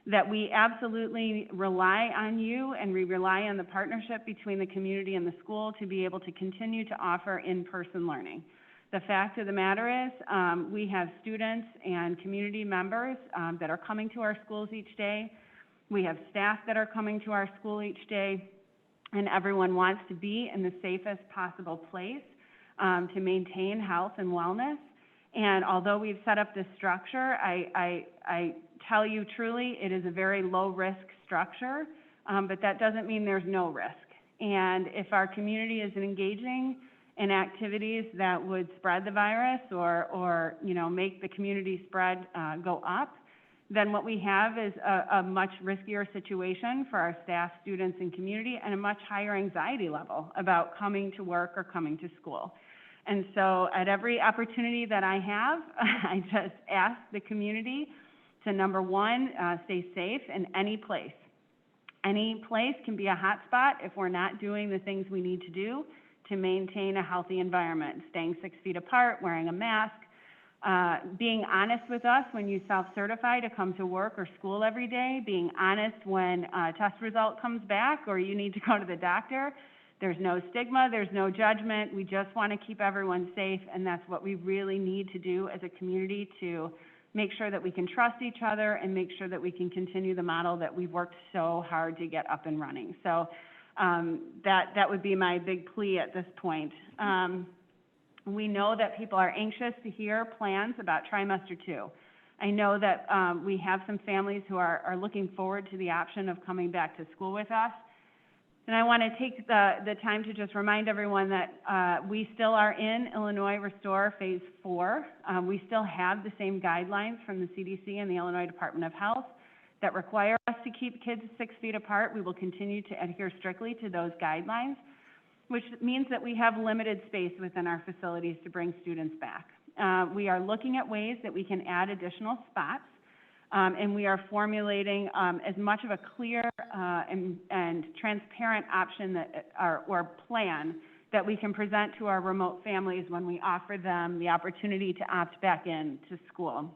that we absolutely rely on you and we rely on the partnership between the community and the school to be able to continue to offer in-person learning. The fact of the matter is we have students and community members that are coming to our schools each day. We have staff that are coming to our school each day. And everyone wants to be in the safest possible place to maintain health and wellness. And although we've set up this structure, I tell you truly, it is a very low-risk structure, but that doesn't mean there's no risk. And if our community is engaging in activities that would spread the virus or make the community spread go up, then what we have is a much riskier situation for our staff, students, and community, and a much higher anxiety level about coming to work or coming to school. And so at every opportunity that I have, I just ask the community to, number 1, stay safe in any place. Any place can be a hot spot if we're not doing the things we need to do to maintain a healthy environment, staying 6 feet apart, wearing a mask, being honest with us when you self-certify to come to work or school every day, being honest when a test result comes back or you need to go to the doctor. There's no stigma, there's no judgment. We just want to keep everyone safe, and that's what we really need to do as a community to make sure that we can trust each other and make sure that we can continue the model that we've worked so hard to get up and running. So that would be my big plea at this point. We know that people are anxious to hear plans about trimester 2. I know that we have some families who are looking forward to the option of coming back to school with us. And I want to take the time to just remind everyone that we still are in Illinois Restore Phase 4. We still have the same guidelines from the CDC and the Illinois Department of Health that require us to keep kids 6 feet apart. We will continue to adhere strictly to those guidelines, which means that we have limited space within our facilities to bring students back. We are looking at ways that we can add additional spots, and we are formulating as much of a clear and transparent option or plan that we can present to our remote families when we offer them the opportunity to opt back in to school.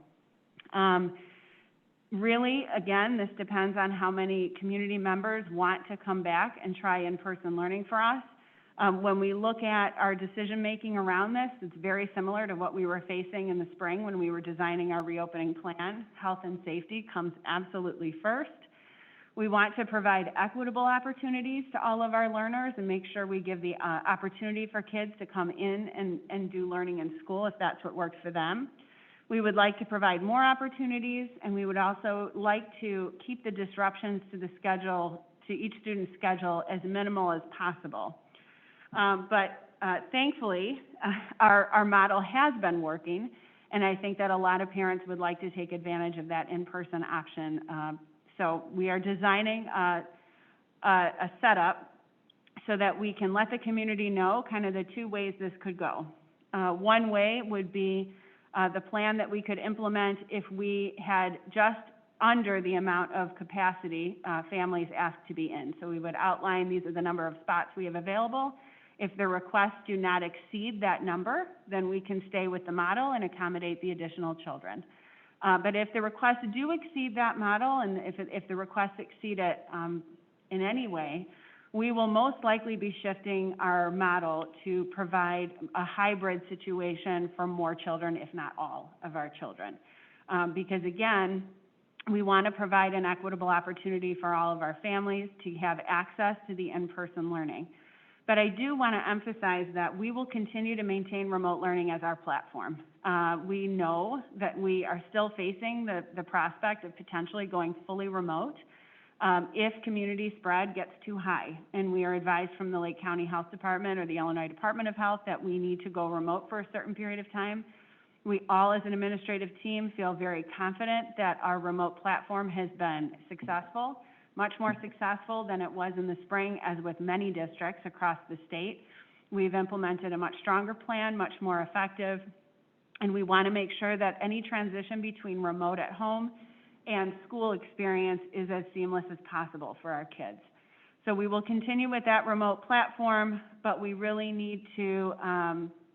Really, again, this depends on how many community members want to come back and try in-person learning for us. When we look at our decision-making around this, it's very similar to what we were facing in the spring when we were designing our reopening plan. Health and safety comes absolutely first. We want to provide equitable opportunities to all of our learners and make sure we give the opportunity for kids to come in and do learning in school if that's what works for them. We would like to provide more opportunities, and we would also like to keep the disruptions to the schedule to each student's schedule as minimal as possible. But thankfully, our model has been working, and I think that a lot of parents would like to take advantage of that in-person option. So we are designing a setup so that we can let the community know kind of the two ways this could go. One way would be the plan that we could implement if we had just under the amount of capacity families asked to be in. So we would outline these are the number of spots we have available. If the requests do not exceed that number, then we can stay with the model and accommodate the additional children. But if the requests do exceed that model, and if the requests exceed it in any way, we will most likely be shifting our model to provide a hybrid situation for more children, if not all of our children. Because again, we want to provide an equitable opportunity for all of our families to have access to the in-person learning. But I do want to emphasize that we will continue to maintain remote learning as our platform. We know that we are still facing the prospect of potentially going fully remote if community spread gets too high. And we are advised from the Lake County Health Department or the Illinois Department of Health that we need to go remote for a certain period of time. We all as an administrative team feel very confident that our remote platform has been successful, much more successful than it was in the spring, as with many districts across the state. We've implemented a much stronger plan, much more effective, and we want to make sure that any transition between remote at home and school experience is as seamless as possible for our kids. So we will continue with that remote platform, but we really need to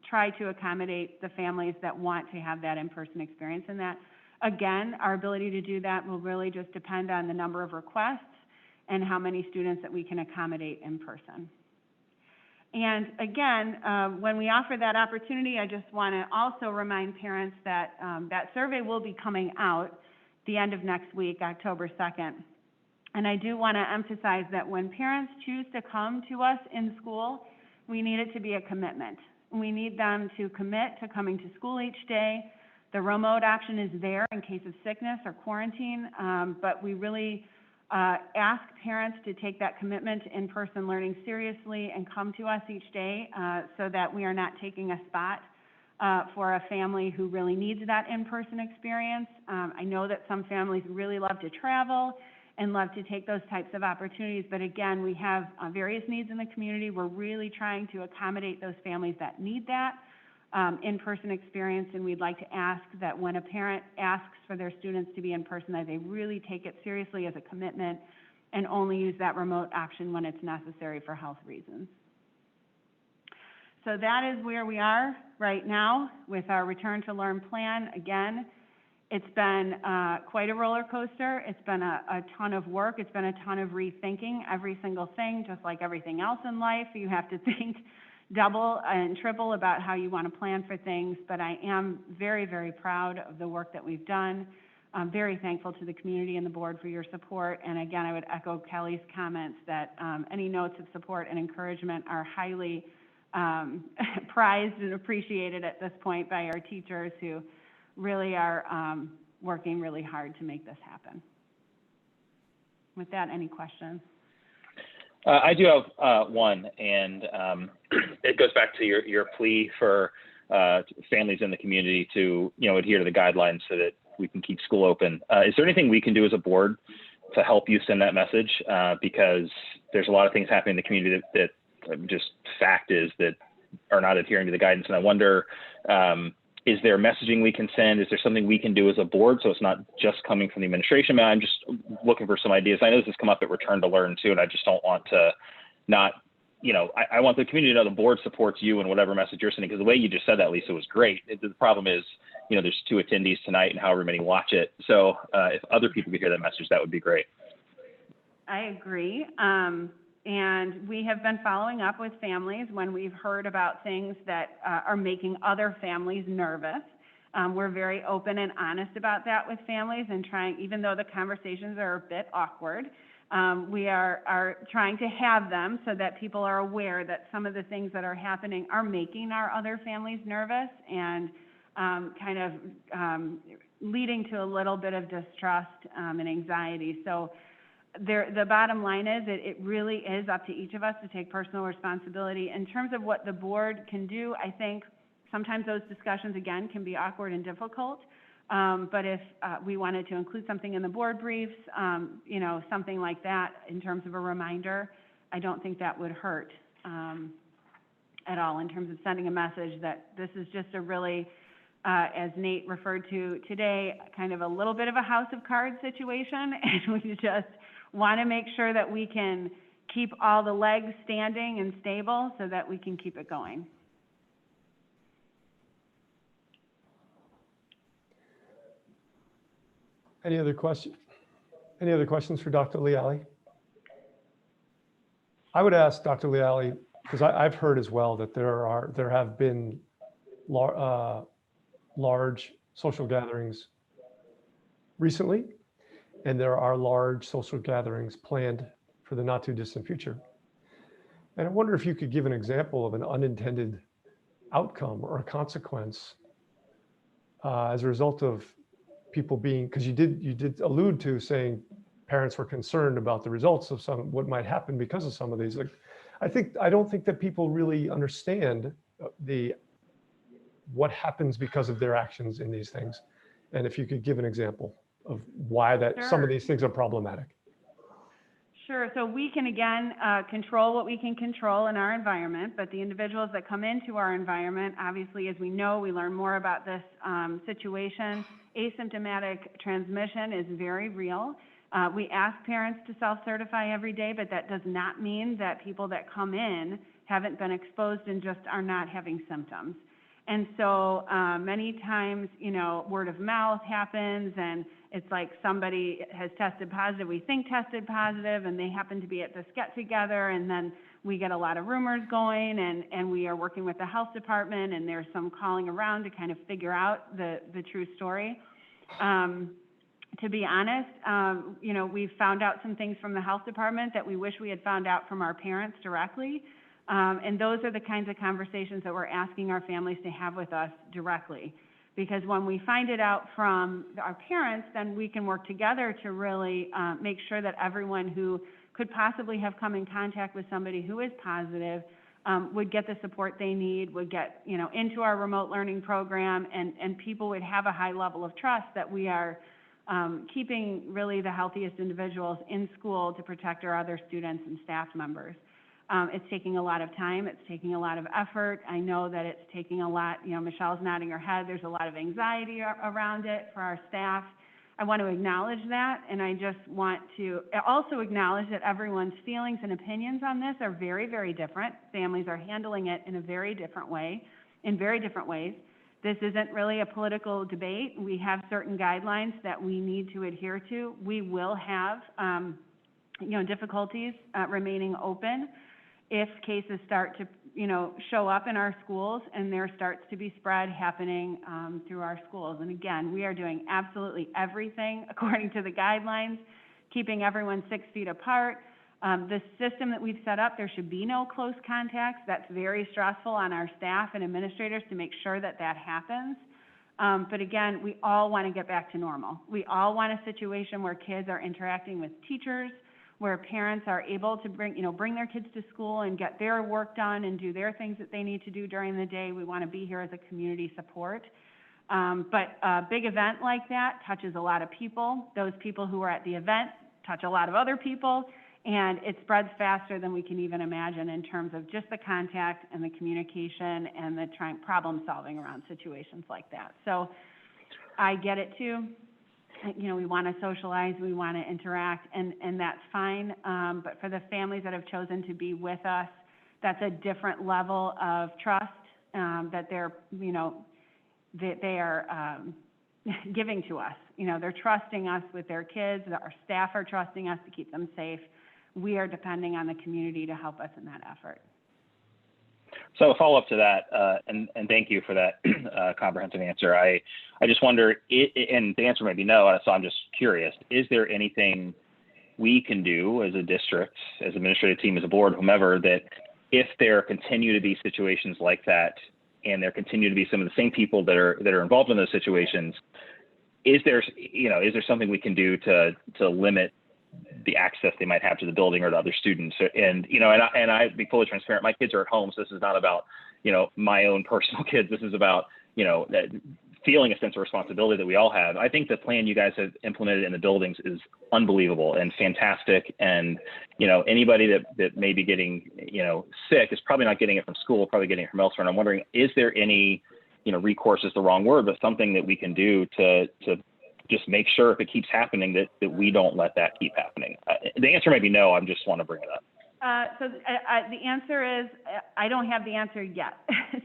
try to accommodate the families that want to have that in-person experience. And that, again, our ability to do that will really just depend on the number of requests and how many students that we can accommodate in person. And again, when we offer that opportunity, I just want to also remind parents that that survey will be coming out the end of next week, October 2nd. And I do want to emphasize that when parents choose to come to us in school, we need it to be a commitment. We need them to commit to coming to school each day. The remote option is there in case of sickness or quarantine, but we really ask parents to take that commitment to in-person learning seriously and come to us each day so that we are not taking a spot for a family who really needs that in-person experience. I know that some families really love to travel and love to take those types of opportunities, but again, we have various needs in the community. We're really trying to accommodate those families that need that in-person experience, and we'd like to ask that when a parent asks for their students to be in person, that they really take it seriously as a commitment and only use that remote option when it's necessary for health reasons. So that is where we are right now with our Return to Learn plan. Again, it's been quite a roller coaster. It's been a ton of work. It's been a ton of rethinking every single thing, just like everything else in life. You have to think double and triple about how you want to plan for things, but I am very, very proud of the work that we've done. I'm very thankful to the community and the board for your support. And again, I would echo Kelly's comments that any notes of support and encouragement are highly prized and appreciated at this point by our teachers who really are working really hard to make this happen. With that, any questions? I do have one, and it goes back to your plea for families in the community to adhere to the guidelines so that we can keep school open. Is there anything we can do as a board to help you send that message? Because there's a lot of things happening in the community that just fact is that are not adhering to the guidance, and I wonder, is there messaging we can send? Is there something we can do as a board so it's not just coming from the administration? I'm just looking for some ideas. I know this has come up at Return to Learn too, and I just don't want to not, I want the community to know the board supports you and whatever message you're sending, because the way you just said that, Lisa, was great. The problem is, there's 2 attendees tonight and however many watch it. So if other people could hear that message, that would be great. I agree. And we have been following up with families when we've heard about things that are making other families nervous. We're very open and honest about that with families and trying, even though the conversations are a bit awkward, we are trying to have them so that people are aware that some of the things that are happening are making our other families nervous and kind of leading to a little bit of distrust and anxiety. So the bottom line is it really is up to each of us to take personal responsibility. In terms of what the board can do, I think sometimes those discussions, again, can be awkward and difficult. But if we wanted to include something in the board briefs, you know, something like that in terms of a reminder, I don't think that would hurt at all in terms of sending a message that this is just a really, as Nate referred to today, kind of a little bit of a house of cards situation. And we just want to make sure that we can keep all the legs standing and stable so that we can keep it going. Any other questions for Dr. Leali? I would ask Dr. Leali, because I've heard as well that there have been large social gatherings recently, and there are large social gatherings planned for the not too distant future. And I wonder if you could give an example of an unintended outcome or a consequence as a result of people being, because you did allude to saying parents were concerned about the results of what might happen because of some of these. Like, I don't think that people really understand what happens because of their actions in these things. And if you could give an example of why some of these things are problematic. Sure. So we can, again, control what we can control in our environment, but the individuals that come into our environment, obviously, as we know, we learn more about this situation. Asymptomatic transmission is very real. We ask parents to self-certify every day, but that does not mean that people that come in haven't been exposed and just are not having symptoms. And so many times, you know, word of mouth happens, and it's like somebody has tested positive, we think tested positive, and they happen to be at this get-together, and then we get a lot of rumors going, and we are working with the health department, and there's some calling around to kind of figure out the true story. To be honest, you know, we've found out some things from the health department that we wish we had found out from our parents directly. And those are the kinds of conversations that we're asking our families to have with us directly. Because when we find it out from our parents, then we can work together to really make sure that everyone who could possibly have come in contact with somebody who is positive would get the support they need, would get, you know, into our remote learning program, and people would have a high level of trust that we are keeping really the healthiest individuals in school to protect our other students and staff members. It's taking a lot of time. It's taking a lot of effort. I know that it's taking a lot, you know, Michelle's nodding her head. There's a lot of anxiety around it for our staff. I want to acknowledge that, and I just want to also acknowledge that everyone's feelings and opinions on this are very, very different. Families are handling it in a very different way, in very different ways. This isn't really a political debate. We have certain guidelines that we need to adhere to. We will have, you know, difficulties remaining open if cases start to, you know, show up in our schools and there starts to be spread happening through our schools. And again, we are doing absolutely everything according to the guidelines, keeping everyone 6 feet apart. The system that we've set up, there should be no close contacts. That's very stressful on our staff and administrators to make sure that that happens. But again, we all want to get back to normal. We all want a situation where kids are interacting with teachers, where parents are able to bring their kids to school and get their work done and do their things that they need to do during the day. We want to be here as a community support. But a big event like that touches a lot of people. Those people who are at the event touch a lot of other people, and it spreads faster than we can even imagine in terms of just the contact and the communication and the problem solving around situations like that. So I get it too. You know, we want to socialize, we want to interact, and that's fine. But for the families that have chosen to be with us, that's a different level of trust that they're, you know, that they are giving to us. You know, they're trusting us with their kids. Our staff are trusting us to keep them safe. We are depending on the community to help us in that effort. So a follow-up to that, and thank you for that comprehensive answer. I just wonder, and the answer may be no, so I'm just curious, is there anything we can do as a district, as administrative team, as a board, whomever, that if there continue to be situations like that, and there continue to be some of the same people that are involved in those situations, is there something we can do to limit the access they might have to the building or to other students. And, and I be fully transparent, my kids are at home. So this is not about, my own personal kids. This is about, feeling a sense of responsibility that we all have. I think the plan you guys have implemented in the buildings is unbelievable and fantastic. And, anybody that may be getting, sick is probably not getting it from school, probably getting it from elsewhere. And I'm wondering, is there any, recourse is the wrong word, but something that we can do to just make sure if it keeps happening that we don't let that keep happening? The answer may be no. I just want to bring it up. So the answer is, I don't have the answer yet.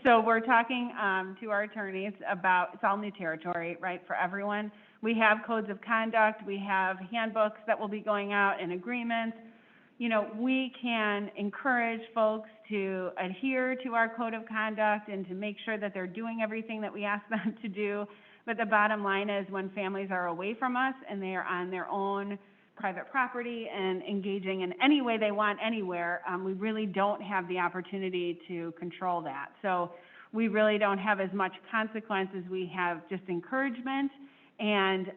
So we're talking to our attorneys about, it's all new territory, right, for everyone. We have codes of conduct, we have handbooks that will be going out and agreements. We can encourage folks to adhere to our code of conduct and to make sure that they're doing everything that we ask them to do. But the bottom line is when families are away from us and they are on their own private property and engaging in any way they want anywhere, we really don't have the opportunity to control that. So we really don't have as much consequence as we have just encouragement. And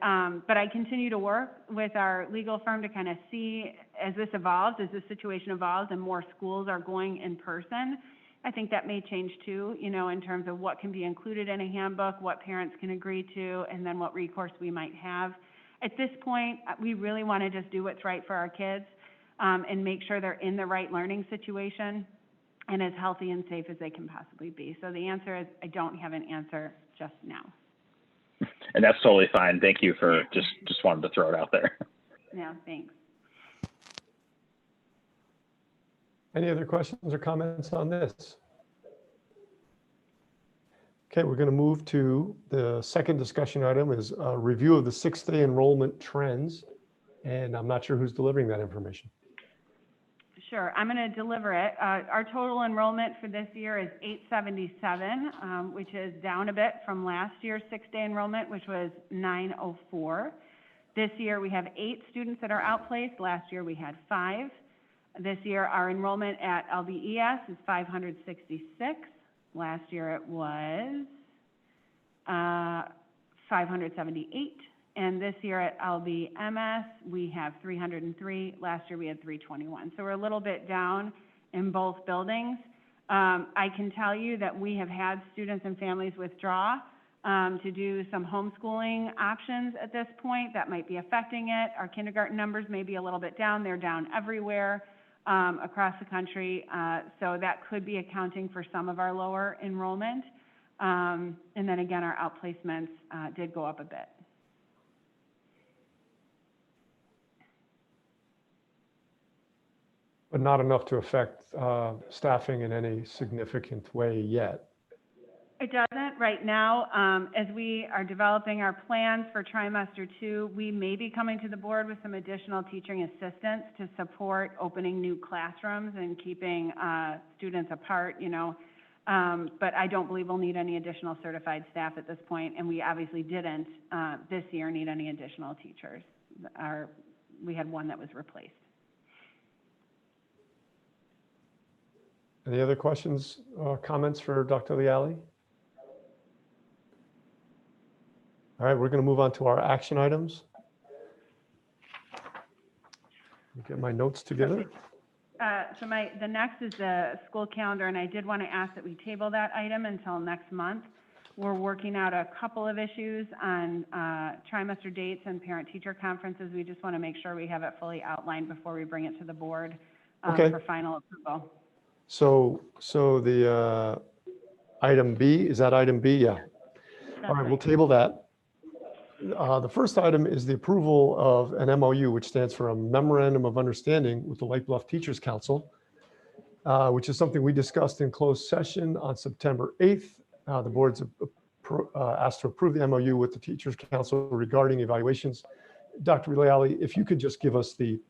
but I continue to work with our legal firm to kind of see as this evolves, as this situation evolves and more schools are going in person. I think that may change too, in terms of what can be included in a handbook, what parents can agree to, and then what recourse we might have. At this point, we really want to just do what's right for our kids and make sure they're in the right learning situation and as healthy and safe as they can possibly be. So the answer is I don't have an answer just now. And that's totally fine. Thank you for just wanted to throw it out there. Yeah, thanks. Any other questions or comments on this? Okay, we're going to move to the second discussion item is a review of the sixth-day enrollment trends. And I'm not sure who's delivering that information. Sure, I'm going to deliver it. Our total enrollment for this year is 877, which is down a bit from last year's sixth-day enrollment, which was 904. This year we have 8 students that are outplaced. Last year we had 5. This year our enrollment at LBES is 566. Last year it was 578. And this year at LBMS, we have 303. Last year we had 321. So we're a little bit down in both buildings. I can tell you that we have had students and families withdraw to do some homeschooling options at this point. That might be affecting it. Our kindergarten numbers may be a little bit down. They're down everywhere across the country. So that could be accounting for some of our lower enrollment. And then again, our outplacements did go up a bit. But not enough to affect staffing in any significant way yet. It doesn't right now. As we are developing our plans for trimester 2, we may be coming to the board with some additional teaching assistants to support opening new classrooms and keeping students apart, but I don't believe we'll need any additional certified staff at this point, and we obviously didn't this year need any additional teachers. We had one that was replaced. Any other questions or comments for Dr. Leali? All right, we're going to move on to our action items. Get my notes together. So the next is the school calendar, and I did want to ask that we table that item until next month. We're working out a couple of issues on trimester dates and parent-teacher conferences. We just want to make sure we have it fully outlined before we bring it to the board for final approval. So the item B, is that item B? Yeah. All right, we'll table that. The first item is the approval of an MOU, which stands for a Memorandum of Understanding with the Lake Bluff Teachers Council, which is something we discussed in closed session on September 8th. The board's asked to approve the MOU with the Teachers Council regarding evaluations. Dr. Leali, if you could just give us the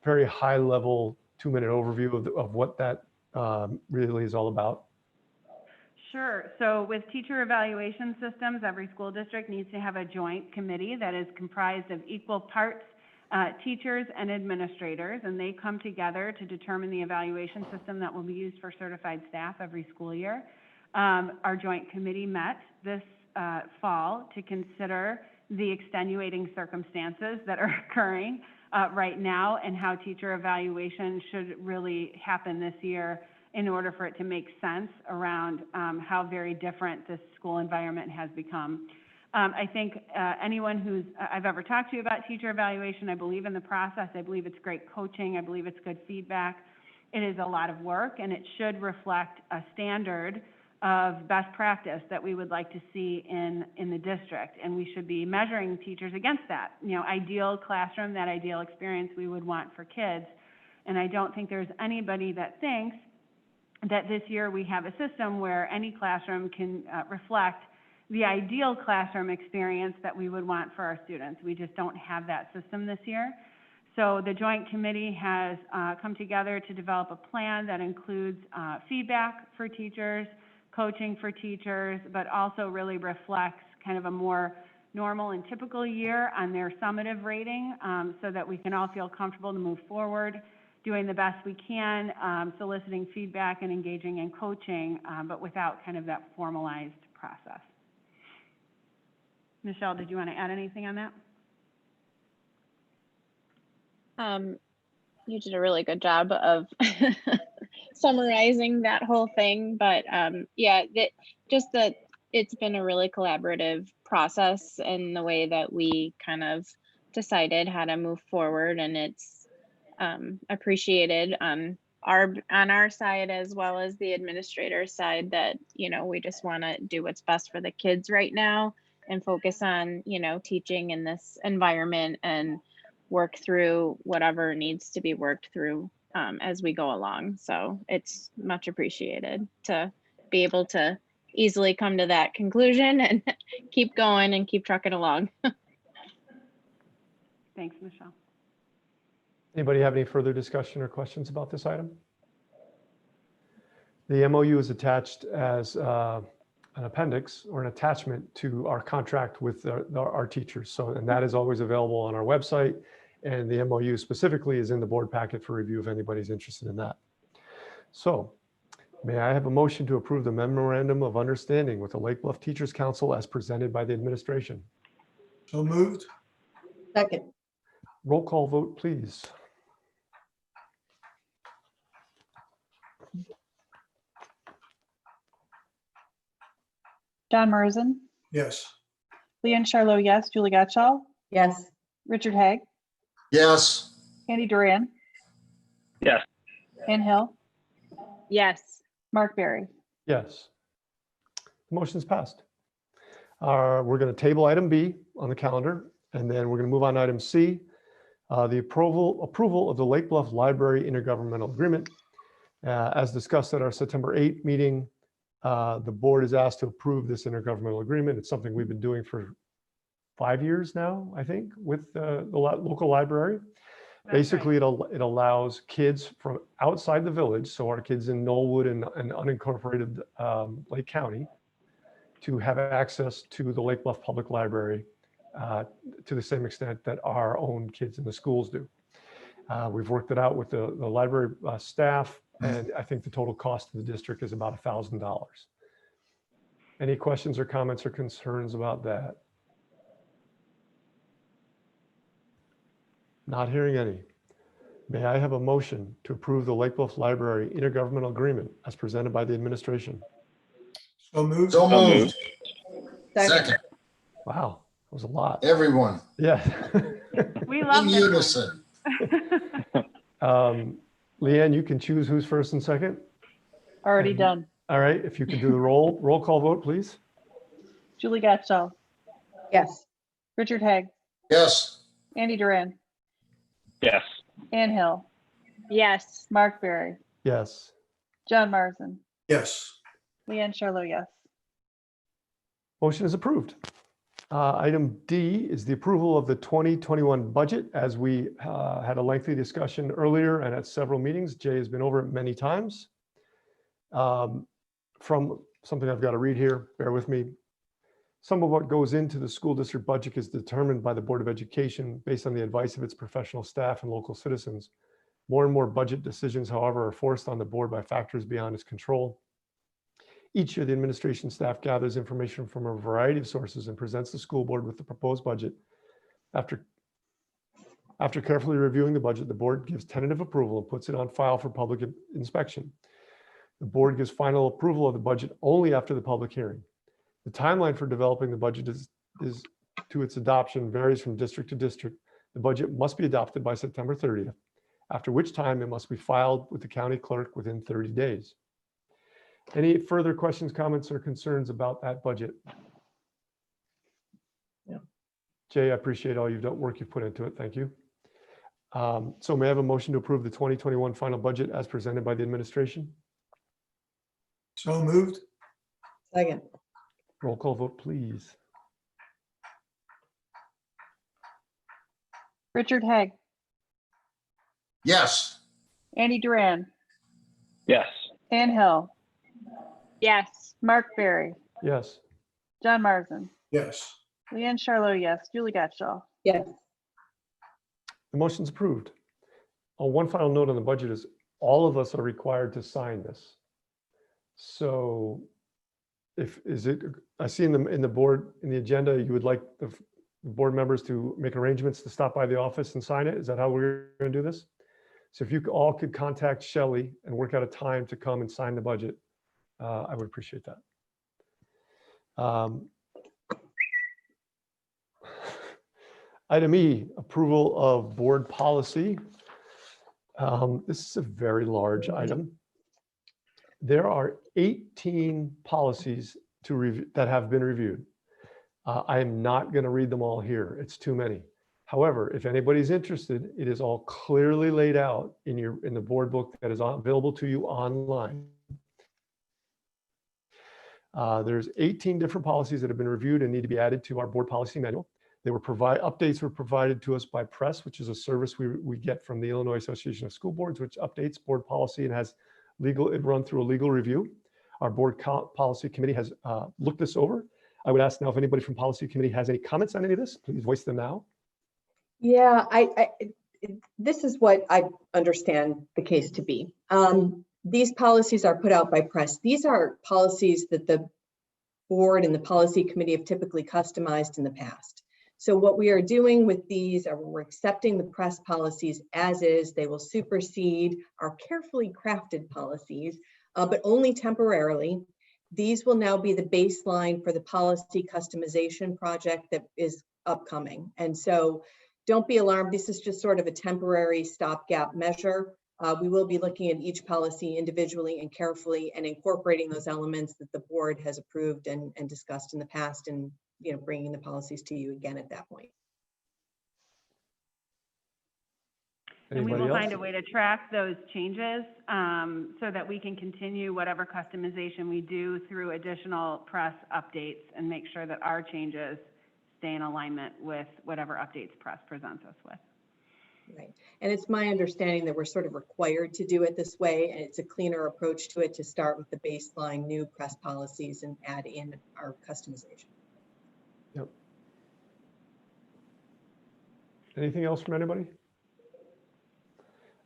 very high level 2-minute overview of what that really is all about. Sure. So with teacher evaluation systems, every school district needs to have a joint committee that is comprised of equal parts teachers and administrators, and they come together to determine the evaluation system that will be used for certified staff every school year. Our joint committee met this fall to consider the extenuating circumstances that are occurring right now, and how teacher evaluation should really happen this year in order for it to make sense around how very different this school environment has become. I think anyone I've ever talked to about teacher evaluation, I believe in the process. I believe it's great coaching. I believe it's good feedback. It is a lot of work, and it should reflect a standard of best practice that we would like to see in the district. And we should be measuring teachers against that, ideal classroom, that ideal experience we would want for kids. And I don't think there's anybody that thinks that this year we have a system where any classroom can reflect the ideal classroom experience that we would want for our students. We just don't have that system this year. So the Joint Committee has come together to develop a plan that includes feedback for teachers, coaching for teachers, but also really reflects kind of a more normal and typical year on their summative rating, so that we can all feel comfortable to move forward, doing the best we can, soliciting feedback and engaging in coaching, but without kind of that formalized process. Michelle, did you want to add anything on that? You did a really good job of summarizing that whole thing, but yeah, that it's been a really collaborative process in the way that we kind of decided how to move forward, and it's appreciated on our side as well as the administrator's side that, we just want to do what's best for the kids right now and focus on, teaching in this environment and work through whatever needs to be worked through as we go along. So it's much appreciated to be able to easily come to that conclusion and keep going and keep trucking along. Thanks, Michelle. Anybody have any further discussion or questions about this item? The MOU is attached as an appendix or an attachment to our contract with our teachers. So, and that is always available on our website, and the MOU specifically is in the board packet for review if anybody's interested in that. So may I have a motion to approve the memorandum of understanding with the Lake Bluff Teachers Council as presented by the administration? So moved. Second. Roll call vote, please. John Merzen, Yes. Leanne Charlo, yes. Julie Gottschall, Yes. Richard Haag, Yes. Andy Duran, Yes. Ann Hill, Yes. Mark Berry. Yes. The motion's passed. We're going to table item B on the calendar, and then we're going to move on to item C, the approval of the Lake Bluff Library Intergovernmental Agreement. As discussed at our September 8th meeting, the board is asked to approve this intergovernmental agreement. It's something we've been doing for 5 years now, I think, with the local library. Basically, right. It allows kids from outside the village, so our kids in Knollwood and unincorporated Lake County, to have access to the Lake Bluff Public Library to the same extent that our own kids in the schools do. We've worked it out with the library staff, and I think the total cost to the district is about $1,000. Any questions or comments or concerns about that? Not hearing any. May I have a motion to approve the Lake Bluff Library Intergovernmental Agreement as presented by the administration? So moved. So moved. Second. Wow, that was a lot. Everyone. Yeah. We love In this unison. Leanne, you can choose who's first and second. Already done. All right, if you could do the roll call vote, please. Julie Gottschall, Yes. Richard Haag, Yes. Andy Duran, Yes. Ann Hill, Yes. Mark Berry, Yes. John Marsden, Yes. Leanne Charlo, yes. Motion is approved. Item D is the approval of the 2021 budget. As we had a lengthy discussion earlier and at several meetings, Jay has been over it many times. From something I've got to read here, bear with me. Some of what goes into the school district budget is determined by the Board of Education based on the advice of its professional staff and local citizens. More and more budget decisions, however, are forced on the board by factors beyond its control. Each year, the administration staff gathers information from a variety of sources and presents the school board with the proposed budget. After After carefully reviewing the budget, the board gives tentative approval and puts it on file for public inspection. The board gives final approval of the budget only after the public hearing. The timeline for developing the budget is to its adoption varies from district to district. The budget must be adopted by September 30th, after which time it must be filed with the county clerk within 30 days. Any further questions, comments, or concerns about that budget? No. Jay, I appreciate all work you've put into it. Thank you. So may I have a motion to approve the 2021 final budget as presented by the administration? So moved. Second. Roll call vote, please. Richard Haig, Yes. Andy Duran, Yes. Ann Hill, Yes. Mark Berry, Yes. John Marsden, Yes. Leanne Charlo, yes, Julie Gatchall. Yes. The motion's approved. One final note on the budget is all of us are required to sign this. So I see in the agenda, you would like the board members to make arrangements to stop by the office and sign it. Is that how we're going to do this? So if you all could contact Shelley and work out a time to come and sign the budget, I would appreciate that. Item E, approval of board policy. This is a very large item. There are 18 policies that have been reviewed. I am not going to read them all here. It's too many. However, if anybody's interested, it is all clearly laid out in the board book that is available to you online. There's 18 different policies that have been reviewed and need to be added to our board policy manual. Updates were provided to us by Press, which is a service we get from the Illinois Association of School Boards, which updates board policy and has it run through a legal review. Our board policy committee has looked this over. I would ask now if anybody from policy committee has any comments on any of this, please voice them now. Yeah, this is what I understand the case to be. These policies are put out by Press. These are policies that the board and the policy committee have typically customized in the past. So what we are doing with these are we're accepting the Press policies as is. They will supersede our carefully crafted policies, but only temporarily. These will now be the baseline for the policy customization project that is upcoming. And so don't be alarmed. This is just sort of a temporary stopgap measure. We will be looking at each policy individually and carefully and incorporating those elements that the board has approved and discussed in the past, and bringing the policies to you again at that point. And we will find a way to track those changes so that we can continue whatever customization we do through additional Press updates and make sure that our changes stay in alignment with whatever updates Press presents us with. Right. And it's my understanding that we're sort of required to do it this way, and it's a cleaner approach to it to start with the baseline new Press policies and add in our customization. Yep. Anything else from anybody?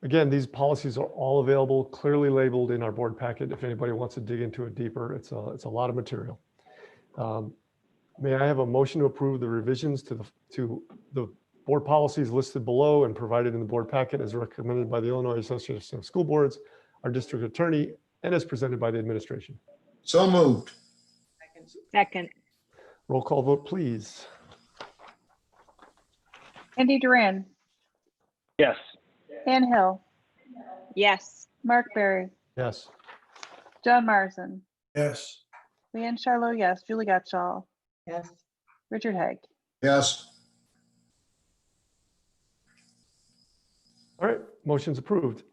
Again, these policies are all available, clearly labeled in our board packet. If anybody wants to dig into it deeper, it's a lot of material. May I have a motion to approve the revisions to the board policies listed below and provided in the board packet as recommended by the Illinois Association of School Boards, our district attorney, and as presented by the administration? So moved. Second. Roll call vote, please. Andy Duran, Yes. Ann Hill, Yes. Mark Berry, Yes. John Marsden, Yes. Leanne Charlo, yes, Julie Gatchall, Yes. Richard Haig. Yes. All right, motion's approved.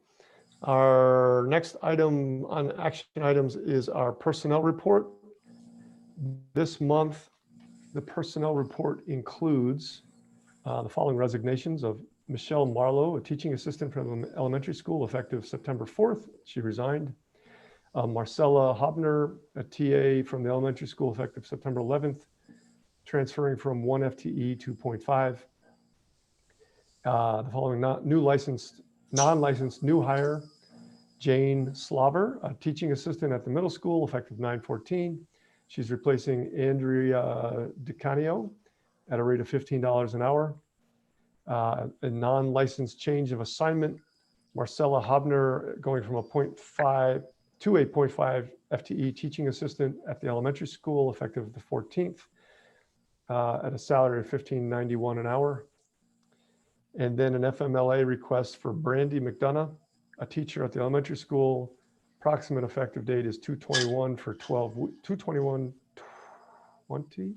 Our next item on action items is our personnel report. This month, the personnel report includes the following resignations of Michelle Marlowe, a teaching assistant from elementary school, effective September 4th. She resigned. Marcella Hobner, a TA from the elementary school, effective September 11th, transferring from 1 FTE to 0.5. The following non-licensed new hire, Jane Slobber, a teaching assistant at the middle school, effective 9/14. She's replacing Andrea DiCanio at a rate of $15 an hour. A non-licensed change of assignment, Marcella Hobner going from a 0.5 to a 0.5 FTE teaching assistant at the elementary school effective the 14th at a salary of $15.91 an hour. And then an FMLA request for Brandy McDonough, a teacher at the elementary school. Approximate effective date is 2/21 for 2/21/20.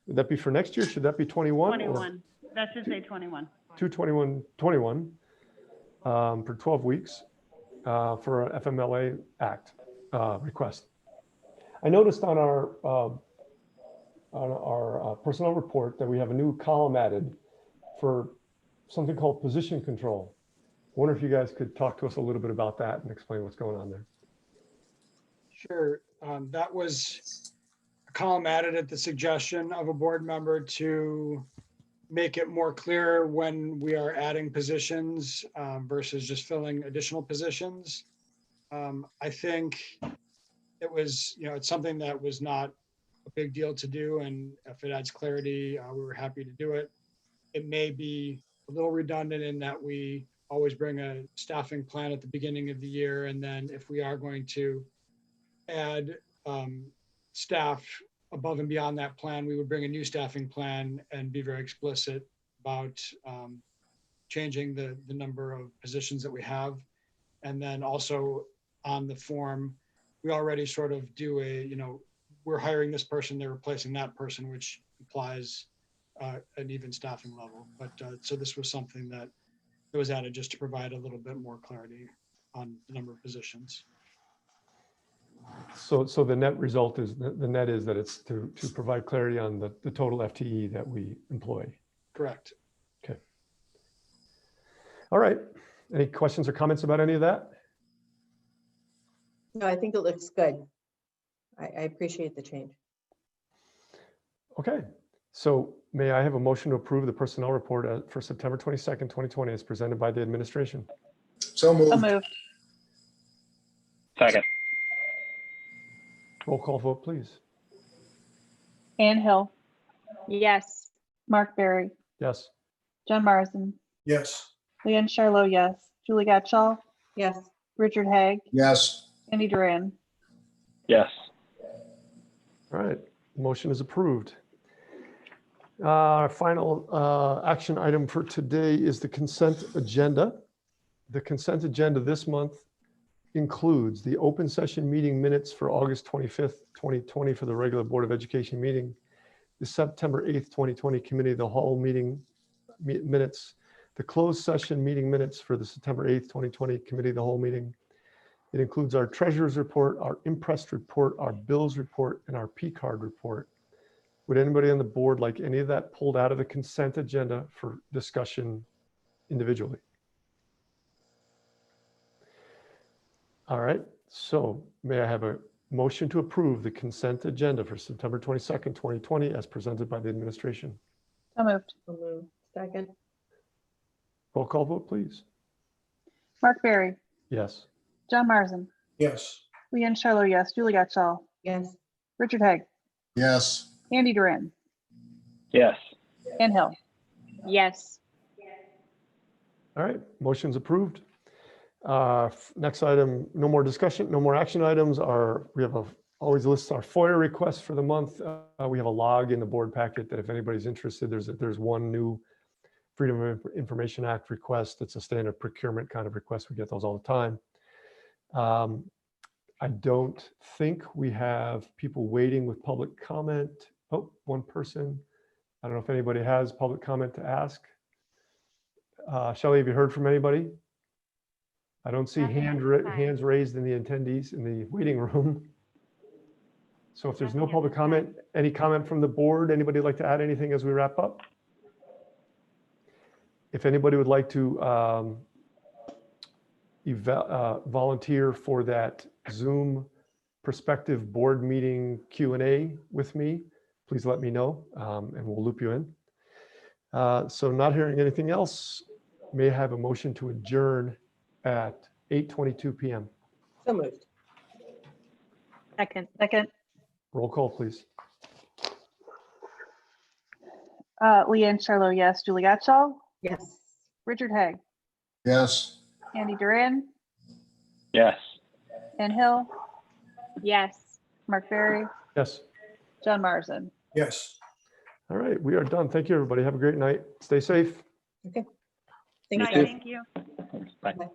Would that be for next year? Should that be 21? 21. That should say 21. 2/21/21 for 12 weeks for an FMLA Act request. I noticed on our personnel report that we have a new column added for something called position control. I wonder if you guys could talk to us a little bit about that and explain what's going on there. Sure. That was a column added at the suggestion of a board member to make it more clear when we are adding positions versus just filling additional positions. I think it was, it's something that was not a big deal to do. And if it adds clarity, we were happy to do it. It may be a little redundant in that we always bring a staffing plan at the beginning of the year. And then if we are going to add staff above and beyond that plan, we would bring a new staffing plan and be very explicit about changing the number of positions that we have. And then also on the form, we already sort of do we're hiring this person, they're replacing that person, which implies an even staffing level. But so this was something that was added just to provide a little bit more clarity on the number of positions. So the net result is, the net is that it's to provide clarity on the total FTE that we employ. Correct. Okay. All right. Any questions or comments about any of that? No, I think it looks good. I appreciate the change. Okay. So may I have a motion to approve the personnel report for September 22nd, 2020 as presented by the administration? So moved. So moved. Second. Roll call vote, please. Ann Hill, Yes. Mark Berry, Yes. John Marsden, Yes. Leanne Charlo, yes. Julie Gatchall, Yes. Richard Haig, Yes. Andy Duran. Yes. All right. Motion is approved. Our final action item for today is the consent agenda. The consent agenda this month includes the open session meeting minutes for August 25th, 2020 for the regular Board of Education meeting, the September 8th, 2020 Committee of the Whole meeting minutes, the closed session meeting minutes for the September 8th, 2020 Committee of the Whole meeting. It includes our treasurer's report, our impressed report, our bills report, and our P-card report. Would anybody on the board like any of that pulled out of the consent agenda for discussion individually? All right, so may I have a motion to approve the consent agenda for September 22nd, 2020 as presented by the administration? So moved. So moved. Second. Roll call vote, please. Mark Berry, Yes. John Marsden, Yes. Leanne Charlo, yes. Julie Gatchall, Yes. Richard Haig, Yes. Andy Duran, Yes. Ann Hill. Yes. All right, motion's approved. Next item, no more discussion, no more action items. We have always list our FOIA requests for the month. We have a log in the board packet that if anybody's interested, there's one new Freedom of Information Act request. It's a standard procurement kind of request. We get those all the time. I don't think we have people waiting with public comment. Oh, one person. I don't know if anybody has public comment to ask. Shelley, have you heard from anybody? I don't see hands raised in the attendees in the waiting room. So if there's no public comment, any comment from the board, anybody like to add anything as we wrap up? If anybody would like to volunteer for that Zoom prospective board meeting Q&A with me, please let me know and we'll loop you in. So not hearing anything else, may I have a motion to adjourn at 8:22 p.m. So moved. Second. Second. Roll call, please. Leanne Charlo, yes. Julie Gatchall, Yes. Richard Haig, Yes. Andy Duran, Yes. Ann Hill, Yes. Mark Berry, Yes. John Marsden. Yes. All right, we are done. Thank you, everybody. Have a great night. Stay safe. Okay. You Thanks, too. guys. Thank you. Bye. Bye.